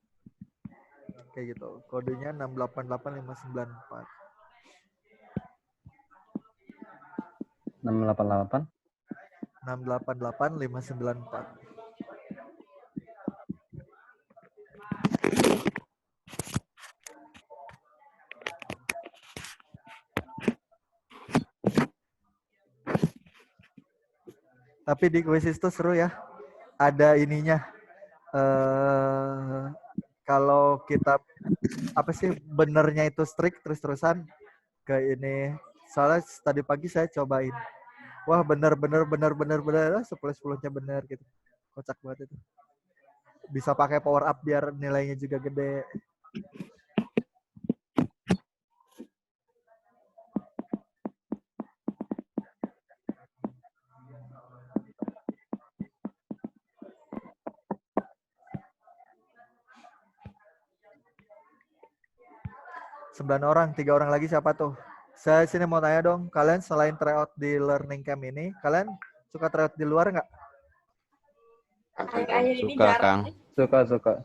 Kayak gitu. Kodenya 688594. 688. 688594. Tapi di quiz itu seru ya. Ada ininya. Kalau kita apa sih benernya itu strict terus-terusan ke ini. Soalnya tadi pagi saya cobain. Wah, bener 10-10-nya bener gitu. Kocak banget itu. Bisa pakai power up biar nilainya juga gede. Sembilan orang, 3 orang lagi siapa tuh? Saya sini mau tanya dong, kalian selain tryout di learning camp ini, kalian suka tryout di luar nggak? Akhir-akhir ini Suka, jarang. Kang. Suka. Suka,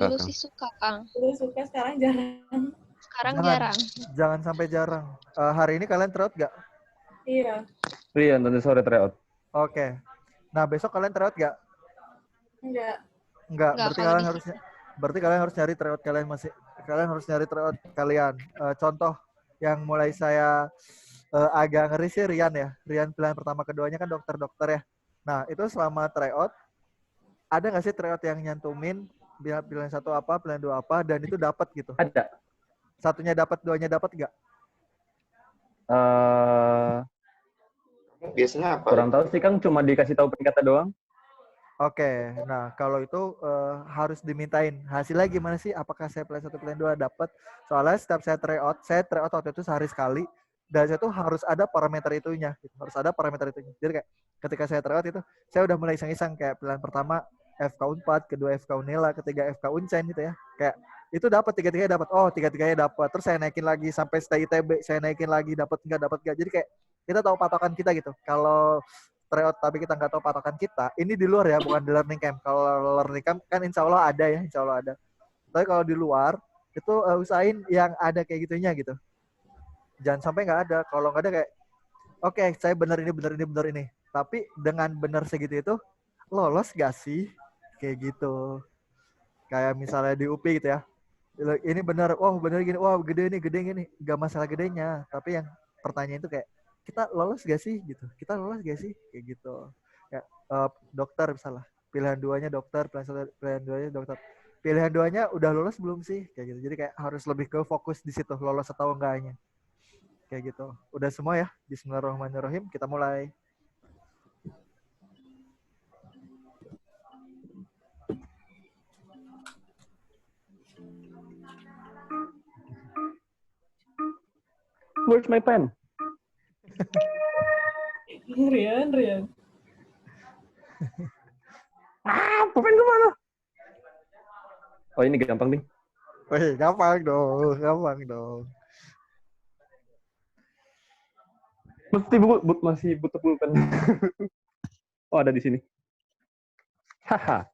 Dulu Kang. sih suka, Kang. Dulu suka, sekarang jarang. Sekarang Jangan. jarang. Jangan sampai jarang. Hari ini kalian tryout nggak? Iya. Iya, nanti sore tryout. Oke. Nah, besok kalian tryout nggak? Enggak. Enggak. Nggak, Berarti kalau kalian di harus kalian harus nyari tryout kalian masih. Kalian harus nyari tryout kalian. Contoh yang mulai saya agak ngeri sih Rian ya. Rian pilihan pertama keduanya kan dokter-dokter ya. Nah, itu selama tryout ada nggak sih tryout yang nyantumin pilihan 1 apa, pilihan 2 apa, dan itu dapat gitu? Ada. Satunya dapat, 2-nya dapat nggak? biasanya apa? Kurang tahu sih, Kang. Cuma dikasih tahu peringkatnya doang. Oke, nah kalau itu harus dimintain hasilnya gimana sih? Apakah saya pilihan 1 pilihan 2 dapat? Soalnya setiap saya tryout waktu itu sehari sekali, dan saya tuh harus ada parameter itunya, gitu. Harus ada parameter itunya. Jadi kayak ketika saya tryout itu, saya udah mulai iseng-iseng kayak pilihan pertama FK Unpad, kedua FK Unila, ketiga FK Uncen gitu ya. Kayak itu dapat, tiga-tiganya dapat. Oh, tiga-tiganya dapat. Terus saya naikin lagi sampai stay ITB, saya naikin lagi dapat enggak. Jadi kayak kita tahu patokan kita gitu. Kalau tryout tapi kita nggak tahu patokan kita, ini di luar ya, bukan di learning camp. Kalau learning camp kan insya Allah ada ya, insya Allah ada. Tapi kalau di luar itu usahain yang ada kayak gitunya gitu. Jangan sampai nggak ada. Kalau nggak ada kayak, oke, saya benar ini. Tapi dengan benar segitu itu lolos gak sih? Kayak gitu. Kayak misalnya di UP gitu ya. Ini benar, oh benar gini, wah gede gini. Gak masalah gedenya. Tapi yang pertanyaan itu kayak, kita lolos gak sih gitu? Kita lolos gak sih? Kayak gitu. Ya, dokter misalnya. Pilihan 2-nya dokter, pilihan 2-nya dokter. Pilihan 2-nya udah lolos belum sih? Kayak gitu. Jadi kayak harus lebih ke fokus di situ, lolos atau enggaknya. Kayak gitu. Udah semua ya? Bismillahirrahmanirrahim. Kita mulai. Where's my pen? Rian. Pulpen kemana? Oh, ini gampang nih. Wih, gampang dong. Masih butuh pulpen. Oh, ada di sini. Haha.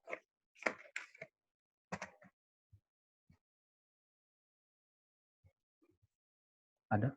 Ada?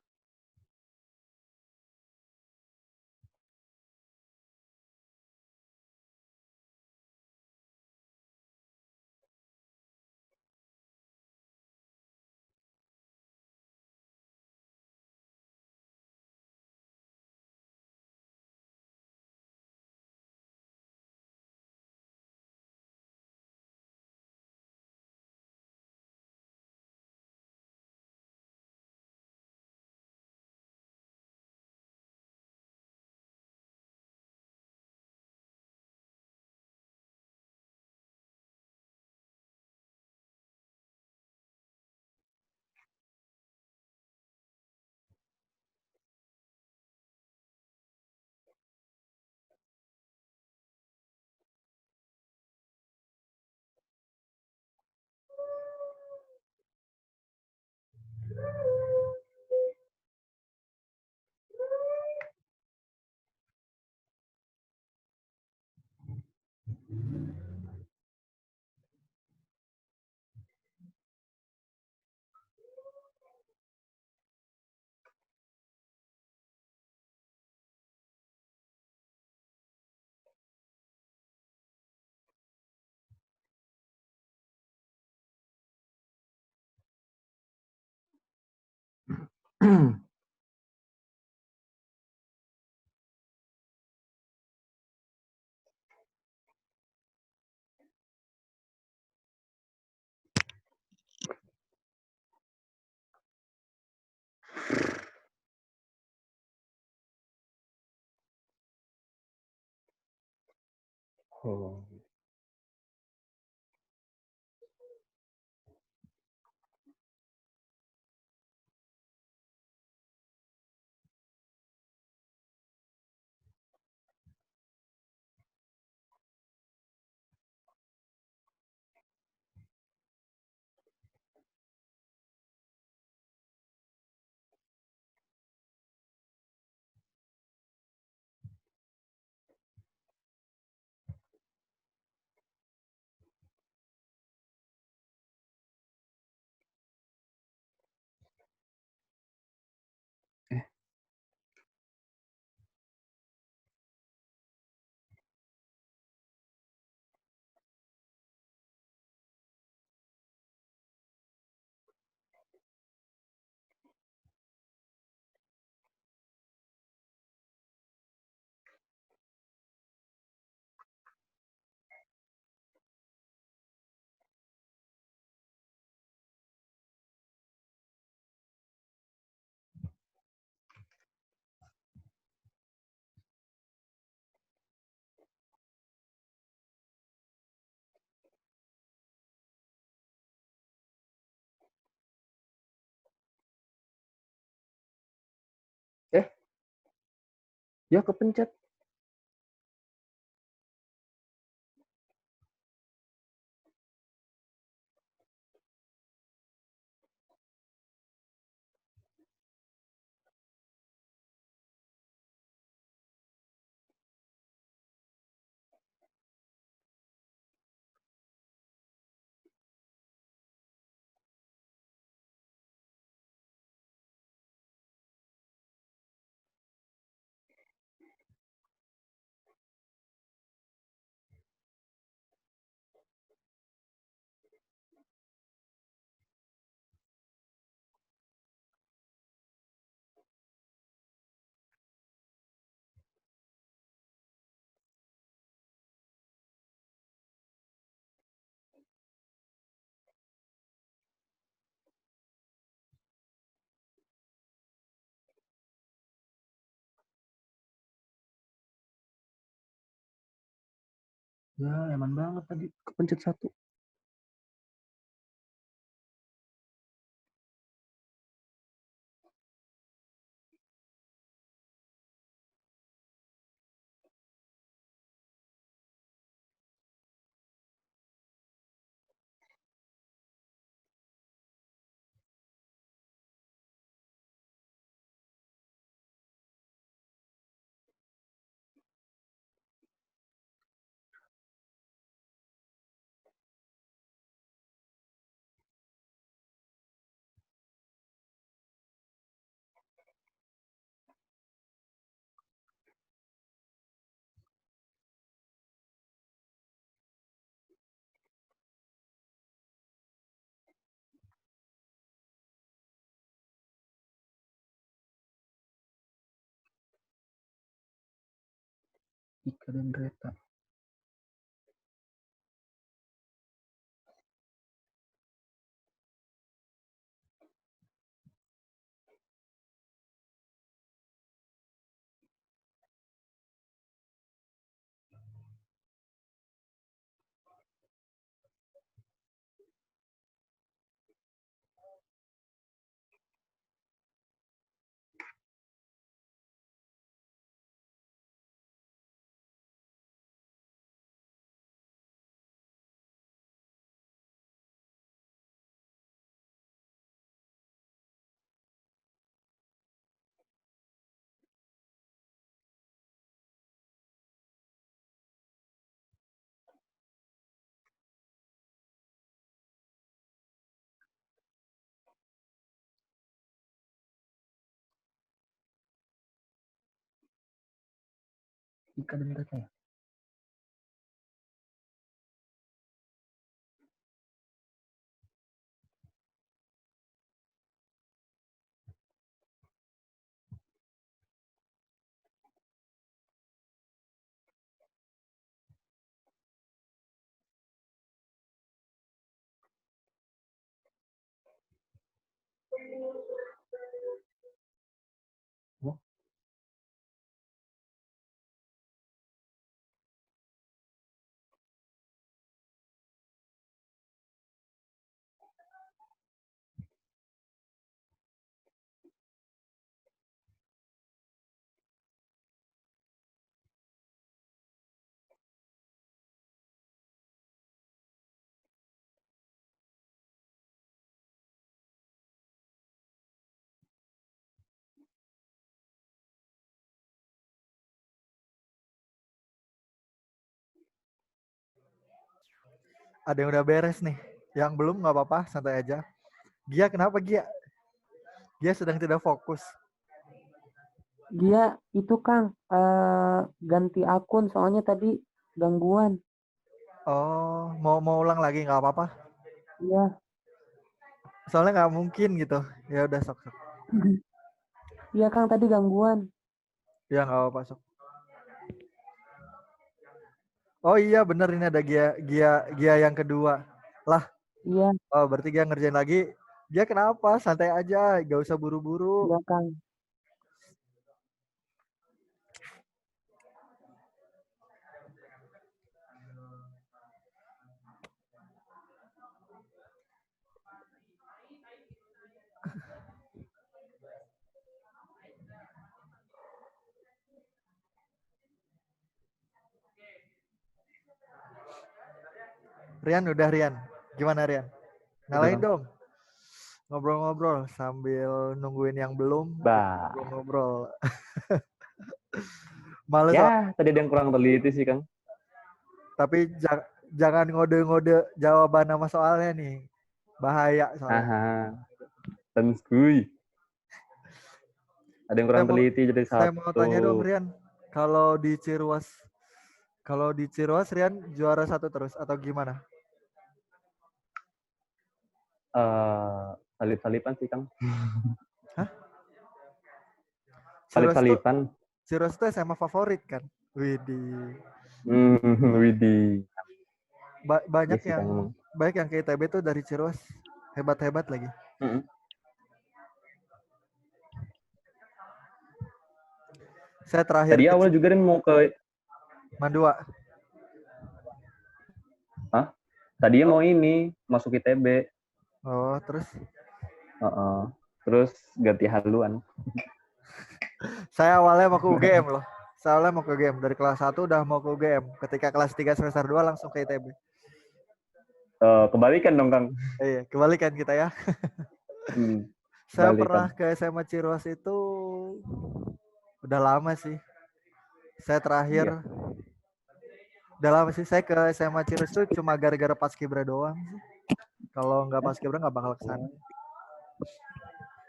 Oh. Ya kepencet. Ya, eman banget tadi. Kepencet satu. Ika dan Greta. Ika dan Tata ya? Oh, Ada yang udah beres nih. Yang belum nggak apa-apa, santai aja. Gia kenapa Gia? Gia sedang tidak fokus. Dia itu Kang ganti akun soalnya tadi gangguan. Oh, mau ulang lagi nggak apa-apa. Iya. Soalnya nggak mungkin gitu. Ya udah sok. Iya Kang tadi gangguan. Ya nggak apa-apa sok. Oh iya bener ini ada Gia yang kedua. Lah, Iya, oh berarti Gia ngerjain lagi. Gia kenapa? Santai aja, gak usah buru-buru. iya Kang. Rian udah Rian. Gimana Rian? udah Ngalahin Kang. dong. Ngobrol-ngobrol sambil nungguin yang belum. Bah. Ngobrol-ngobrol. Males Ya, tadi ada yang kurang teliti sih, Kang. tapi jangan ngode-ngode jawaban nama soalnya nih. Bahaya soalnya. Aha. Tenskui. Ada yang kurang teliti jadi Saya mau tanya dong satu. Rian, kalau di Ciruas Rian juara 1 terus atau gimana? Salip-salipan sih, Kang. Hah? Salip-salipan. Ciruas itu SMA favorit kan? Widih. Widih. Banyak Iya sih, Kang. yang ke ITB tuh dari Ciruas. Hebat-hebat lagi. Mm-mm. Saya terakhir Tadi awal juga Ren mau ke Mandua. tadinya mau ini masuk ITB. Oh, terus Terus ganti haluan. saya awalnya mau ke UGM loh. Saya awalnya mau ke UGM. Dari kelas 1 udah mau ke UGM. Ketika kelas 3 semester 2 langsung ke ITB. Kebalikan dong, Kang. Iya, kebalikan kita ya. Saya Kebalikan. pernah ke SMA Ciruas itu udah lama sih. Saya terakhir udah lama sih. Saya ke SMA Ciruas itu cuma gara-gara Paskibra doang sih. Kalau nggak Paskibra nggak bakal kesana.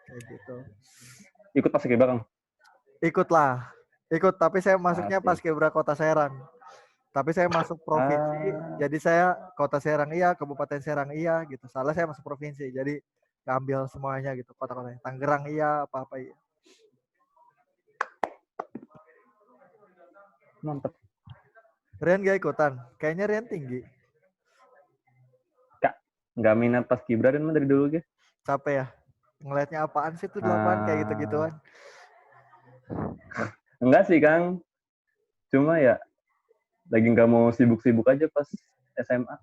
Kayak gitu. Ikut Paskibra, Kang? Ikut, tapi saya masuknya Asik. Paskibra Kota Serang. Tapi saya masuk provinsi, jadi saya Kota Serang iya, Kabupaten Serang iya gitu. Salah saya masuk provinsi, jadi ambil semuanya gitu, kota-kotanya. Tangerang iya, apa-apa iya. Mantap. Rian gak ikutan? Kayaknya Rian tinggi. Nggak minat Paskibra dan dari dulu gitu. Capek ya? Ngelihatnya apaan sih tuh di lapangan kayak gitu-gituan? Enggak sih, Kang. Cuma ya lagi nggak mau sibuk-sibuk aja pas SMA.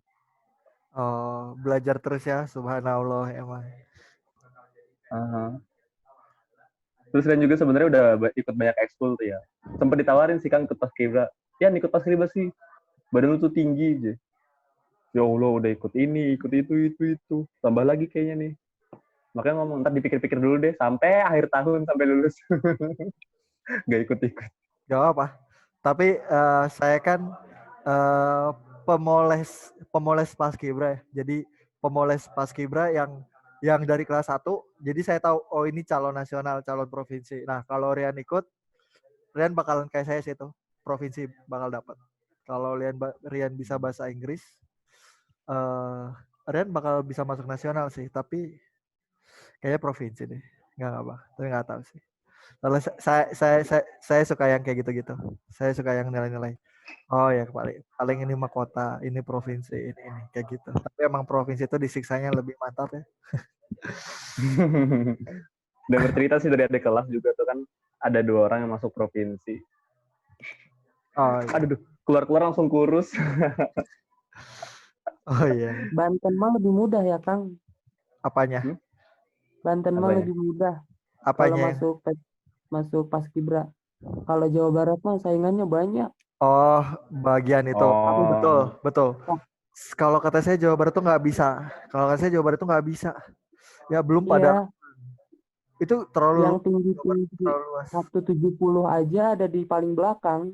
Oh, belajar terus ya, subhanallah emang. Terus kan juga sebenarnya udah ikut banyak ekskul tuh ya. Sempat ditawarin sih, Kang, ikut Paskibra. Ya, ikut Paskibra sih. Badan lu tuh tinggi aja. Ya Allah, udah ikut ini, ikut itu. Tambah lagi kayaknya nih. Makanya ngomong, ntar dipikir-pikir dulu deh. Sampai akhir tahun, sampai lulus. Gak ikut-ikut. Gak apa. Tapi saya kan pemoles Paskibra ya. Jadi pemoles Paskibra yang dari kelas 1, jadi saya tahu oh ini calon nasional, calon provinsi. Nah, kalau Rian ikut, Rian bakalan kayak saya sih tuh. provinsi bakal dapat. Kalau Rian bisa bahasa Inggris, Rian bakal bisa masuk nasional sih, tapi kayaknya provinsi deh. Nggak apa, tapi nggak tahu sih. Kalau saya suka yang kayak gitu-gitu. Saya suka yang nilai-nilai. Oh ya paling ini mah kota, ini provinsi, ini kayak gitu. Tapi emang provinsi itu disiksanya lebih mantap ya. Udah bercerita sih dari adik kelas juga tuh kan ada 2 orang yang masuk provinsi. Oh iya. Aduh, keluar langsung kurus. Oh iya. Banten mah lebih mudah ya, Kang. Apanya? Banten mah Apanya? lebih mudah kalau Apanya? masuk Paskibra. Kalau Jawa Barat mah saingannya banyak. Oh, bagian itu. Oh. Betul. Kalau kata saya Jawa Barat tuh nggak bisa. Kalau kata saya Jawa Barat tuh nggak bisa. Ya belum pada. Iya, Itu terlalu yang tinggi-tinggi luas. 170 aja ada di paling belakang.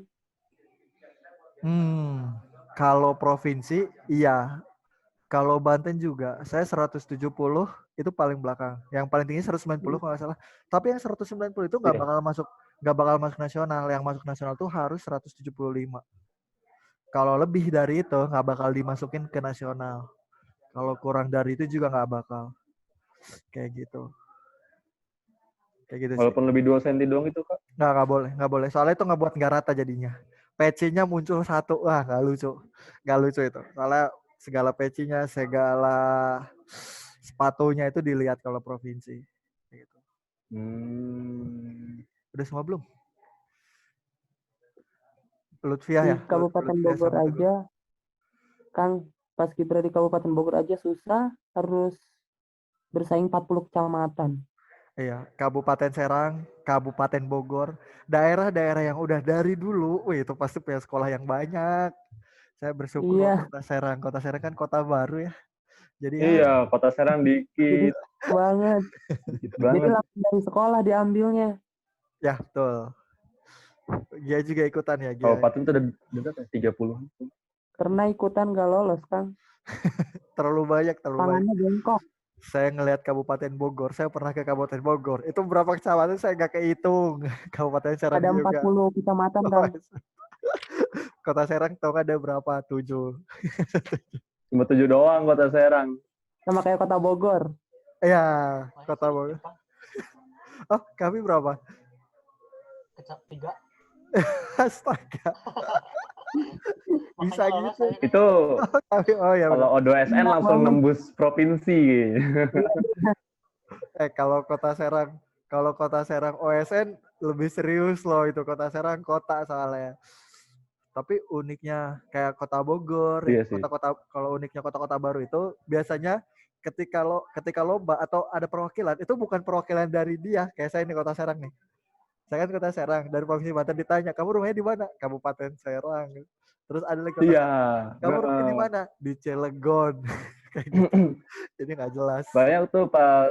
Kalau provinsi, iya. Kalau Banten juga, saya 170 itu paling belakang. Yang paling tinggi 190 kalau nggak salah. Tapi yang 190 itu nggak Iya. bakal masuk nasional. Yang masuk nasional tuh harus 175. Kalau lebih dari itu nggak bakal dimasukin ke nasional. Kalau kurang dari itu juga nggak bakal. Kayak gitu. Kayak gitu sih. Walaupun lebih 2 cm doang itu, Kak. Nggak boleh. Soalnya itu nggak nggak rata jadinya. PC-nya muncul satu, wah nggak lucu itu. Soalnya segala PC-nya, segala sepatunya itu dilihat kalau provinsi. Gitu. Udah semua belum? Lutfiah Di ya? Kabupaten Lutfiah Bogor sama Teguh. aja, Kang, Paskibra di Kabupaten Bogor aja susah, harus bersaing 40 kecamatan. Iya, Kabupaten Serang, Kabupaten Bogor, daerah-daerah yang udah dari dulu, wih itu pasti punya sekolah yang banyak. Saya bersyukur Iya, Kota Serang. Kota Serang kan kota baru ya. Jadi ya, Iya, Kota Serang jadi dikit banget. Jadi banget. langsung dari sekolah diambilnya. ya betul. Gia juga ikutan ya, Gia. Kabupaten tuh udah berapa? 30. Pernah ikutan gak lolos, Kang. Terlalu banyak. Tangannya bengkok. Saya ngelihat Kabupaten Bogor, saya pernah ke Kabupaten Bogor. Itu berapa kecamatan saya nggak kehitung. Kabupaten Serang Ada juga. 40 kecamatan, Kang. Kota Serang tahu nggak ada berapa? 7. Cuma 7 doang Kota Serang. Sama kayak Kota Bogor. Iya, Masih Kota sedikit, Bogor. Kang. Oh, kami berapa? Kecap 3. Astaga. Bisa Makanya lolos gitu. saya kan. Itu Oh ya kalau benar. O2SN langsung nembus provinsi. Kalau Kota Serang OSN lebih serius loh itu Kota Serang kota soalnya. Tapi uniknya kayak Kota Bogor, Iya sih. kota-kota kalau uniknya kota-kota baru itu biasanya ketika lomba atau ada perwakilan itu bukan perwakilan dari dia. Kayak saya ini Kota Serang nih. Saya kan Kota Serang dari Provinsi Banten ditanya, "Kamu rumahnya di mana?" "Kabupaten Serang." Terus ada lagi Kota Iya. Serang. "Kamu rumahnya di mana?" "Di Cilegon." Kayak gitu. Jadi nggak jelas. Banyak tuh pas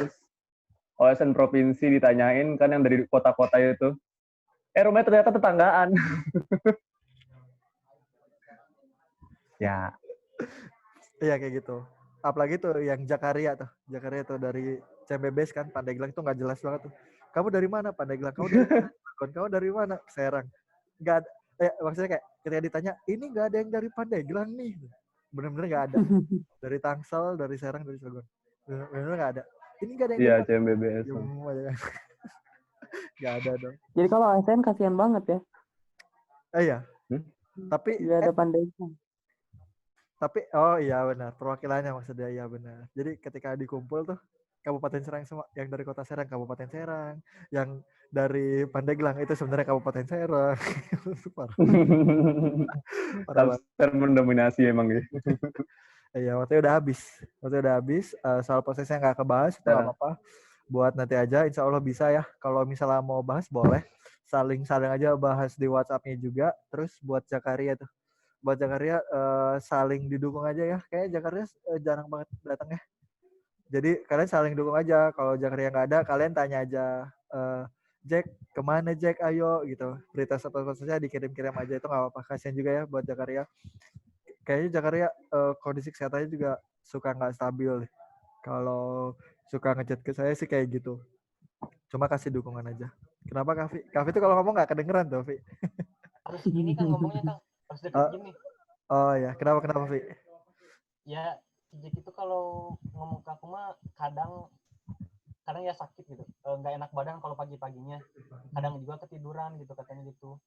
OSN provinsi ditanyain kan yang dari kota-kota itu. Rumahnya ternyata tetanggaan. Ya. Iya kayak gitu. Apalagi tuh yang Jakaria tuh dari CMBBS kan Pandeglang tuh nggak jelas banget tuh. "Kamu dari mana?" "Pandeglang." "Kamu dari mana?" "Kamu dari mana?" "Serang." Nggak ada, maksudnya kayak ketika ditanya, "Ini nggak ada yang dari Pandeglang nih." Bener-bener nggak ada. Dari Tangsel, dari Serang, dari Cilegon. Bener-bener nggak ada. "Ini nggak ada yang Iya, dari CMBBS. nggak ada dong. Jadi kalau ASN kasihan banget ya. Iya. Tapi Gak ada Pandeglang. oh iya benar, perwakilannya maksudnya iya benar. Jadi ketika dikumpul tuh Kabupaten Serang semua, yang dari Kota Serang Kabupaten Serang, yang dari Pandeglang itu sebenarnya Kabupaten Serang. Parah banget. Tafsir mendominasi emang gitu. Iya, waktunya udah habis. Soal prosesnya nggak kebahas, itu nggak apa-apa. Buat nanti aja, insya Allah bisa ya. Kalau misalnya mau bahas boleh. Saling aja bahas di WhatsApp-nya juga. Terus buat Jakaria tuh. Buat Jakaria saling didukung aja ya. Kayaknya Jakaria jarang banget datang ya. Jadi kalian saling dukung aja. Kalau Jakaria nggak ada, kalian tanya aja. Jack, kemana Jack? Ayo gitu. Berita satu-satunya dikirim-kirim aja. Itu nggak apa-apa. Kasian juga ya buat Jakaria. Kayaknya Jakaria kondisi kesehatannya juga suka nggak stabil. Kalau suka ngechat ke saya sih kayak gitu. Cuma kasih dukungan aja. Kenapa Kavi? Kavi tuh kalau ngomong nggak kedengeran tuh, Vi. harus gini kan ngomongnya Kang, harus deket Ah. gini. Oh ya, kenapa Vi? Ya si Jack itu kalau ngomong ke aku mah kadang ya sakit gitu, nggak enak badan kalau pagi-paginya, kadang juga ketiduran gitu katanya gitu.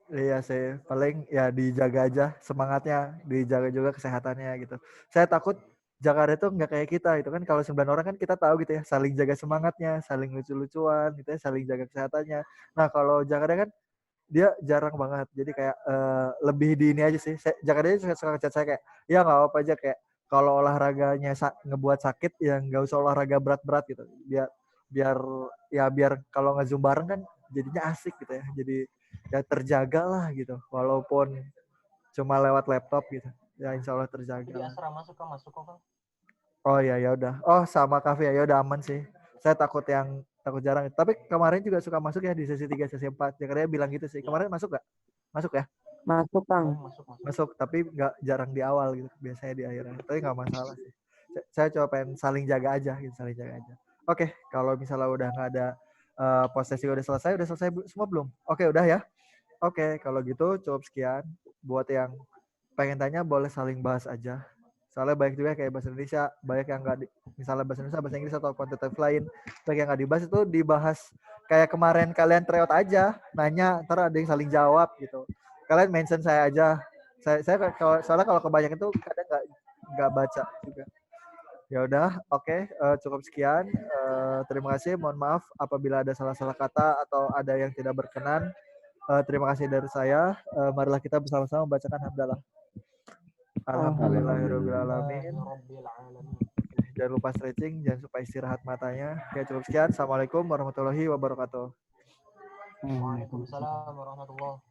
Iya sih, paling ya dijaga aja semangatnya, dijaga juga kesehatannya gitu. Saya takut Jakarta itu nggak kayak kita itu kan, kalau 9 orang kan kita tahu gitu ya, saling jaga semangatnya, saling lucu-lucuan gitu ya, saling jaga kesehatannya. Nah kalau Jakarta kan dia jarang banget, jadi kayak lebih di ini aja sih. Jakarta suka ngechat saya kayak, ya nggak apa aja, kayak kalau olahraganya ngebuat sakit ya nggak usah olahraga berat-berat gitu. Biar biar kalau nge-zoom bareng kan jadinya asik gitu ya. Jadi ya terjaga lah gitu, walaupun cuma lewat laptop gitu. Ya insya Allah terjaga. Jadi asrama suka masuk kok Kang. Oh ya udah. Oh sama kafe ya udah aman sih. Saya takut jarang. Tapi kemarin juga suka masuk ya di sesi 3, sesi 4. Jakarta bilang gitu sih. Kemarin masuk gak? Masuk ya? Masuk Kang. Masuk, tapi nggak jarang di awal gitu. Biasanya di akhir. Tapi nggak masalah sih. Saya coba pengen saling jaga aja gitu, saling jaga aja. Oke, kalau misalnya udah nggak ada posisi udah selesai semua belum? Oke, udah ya. Oke, kalau gitu cukup sekian. Buat yang pengen tanya boleh saling bahas aja. Soalnya banyak juga kayak bahasa Indonesia, banyak yang nggak misalnya bahasa Indonesia, bahasa Inggris atau kuantitatif lain, banyak yang nggak dibahas, itu dibahas kayak kemarin kalian tryout aja, nanya, ntar ada yang saling jawab gitu. Kalian mention saya aja. Saya soalnya kalau kebanyakan itu kadang nggak baca juga. Ya udah, oke, cukup sekian. Terima kasih. Mohon maaf apabila ada salah-salah kata atau ada yang tidak berkenan. Terima kasih dari saya. Marilah kita bersama-sama membacakan hamdalah. Alhamdulillahirrahmanirrahim. Jangan lupa stretching, jangan lupa istirahat matanya. Oke, cukup sekian. Assalamualaikum warahmatullahi wabarakatuh. Waalaikumsalam warahmatullahi